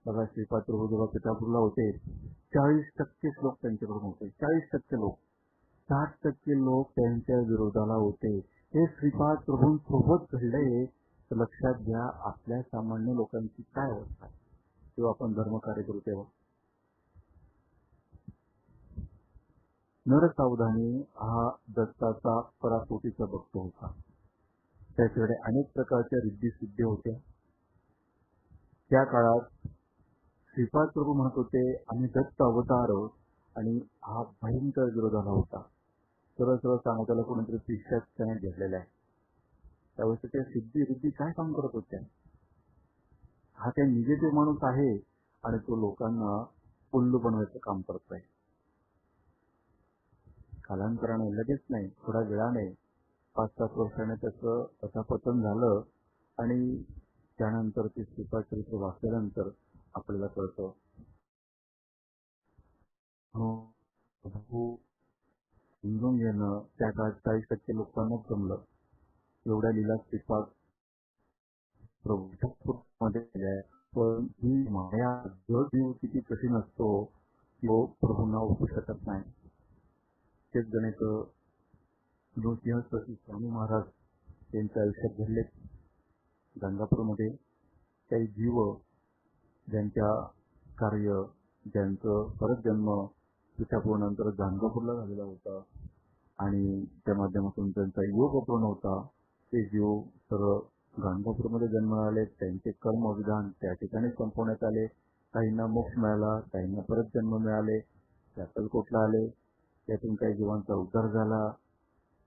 बघा, श्रीपाद प्रभू जेव्हा पिठापूरला होते 40% लोक त्यांच्याकडून होते. 40% लोक, 60% लोक त्यांच्या विरोधाला होते. हे श्रीपाद प्रभूंसोबत घडले. तर लक्षात घ्या, आपल्या सामान्य लोकांची काय अवस्था आहे तेव्हा आपण धर्म कार्य करू तेव्हा. नरसावधानी हा दत्ताचा पराकोटीचा भक्त होता. त्याच्याकडे अनेक प्रकारच्या रिद्धी सिद्धी होत्या. त्या काळात श्रीपाद प्रभू म्हणत होते आम्ही दत्त अवतार, आणि हा भयंकर विरोधाला होता. सरळ सरळ सांगताना कोणीतरी शिष्यात त्याने घेतलेला आहे. त्यावेळेस त्या सिद्धी रिद्धी काय काम करत होत्या? हा त्या निगेटिव्ह माणूस आहे आणि तो लोकांना उल्लू बनवायचं काम करत आहे. कालांतराने लगेच नाही, थोड्या वेळाने 5-7 वर्षाने त्याचं अधःपतन झालं आणि त्यानंतर ते श्रीपादचरित्र वाचल्यानंतर आपल्याला कळतं समजून घेणं त्या काळात 40% लोकांना जमलं. एवढ्या लीला श्रीपाद प्रभूमध्ये केल्या, पण ही माया जो जीव किती कठीण असतो तो प्रभूंना ओळखू शकत नाही. तेच गणित नृसिंह स्वामी महाराज यांच्या आयुष्यात घडले. गंगापूरमध्ये काही जीव ज्यांच्या कार्य ज्यांचं परत जन्म तुळजापूरनंतर गाणगापूरला झालेला होता आणि त्या माध्यमातून त्यांचा योग पूर्ण होता. ते जीव सर्व गाणगापूरमध्ये जन्म आले. त्यांचे कर्मविधान त्या ठिकाणी संपवण्यात आले. काहींना मोक्ष मिळाला, काहींना परत जन्म मिळाले. ते अक्कलकोटला आले, त्यातून काही जीवांचा उद्धार झाला,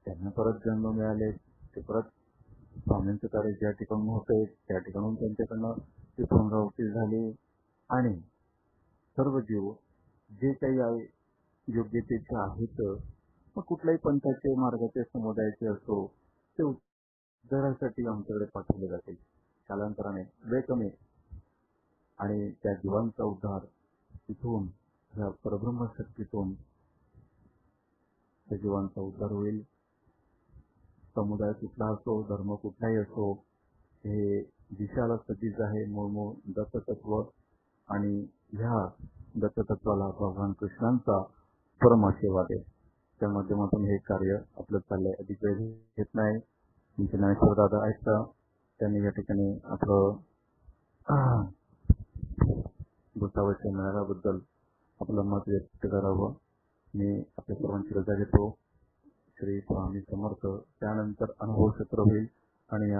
त्यांना परत जन्म मिळाले. ते परत स्वामींचं कार्य ज्या ठिकाणून होते त्या ठिकाणून त्यांच्याकडनं ते पुनरावृत्ती झाली आणि सर्व जीव जे काही आहे योग्यतेचे आहेत, मग कुठल्याही पंथाचे मार्गाचे समुदायाचे असो ते उद्धारासाठी आमच्याकडे पाठवले जाते. कालांतराने वेळ कमी आणि त्या जीवांचा उद्धार तिथून ह्या परब्रह्मशक्तीतून त्या जीवांचा उद्धार होईल. समुदाय कुठला असो, धर्म कुठलाही असो, हे दिशाला सतीच आहे. मूळ दत्ततत्व आणि ह्या दत्ततत्वाला भगवान कृष्णांचा परम आशीर्वाद आहे. त्या माध्यमातून हे कार्य आपलं चाललंय. अधिक वेळ घेत नाही. तुमचे ज्ञानेश्वर दादा आहेत का, त्यांनी या ठिकाणी आपलं भूतावरच्या मिळाल्याबद्दल आपलं मत व्यक्त करावं. मी आपल्या सर्वांची रजा घेतो. श्री स्वामी समर्थ. त्यानंतर अनुभव सत्र होईल आणि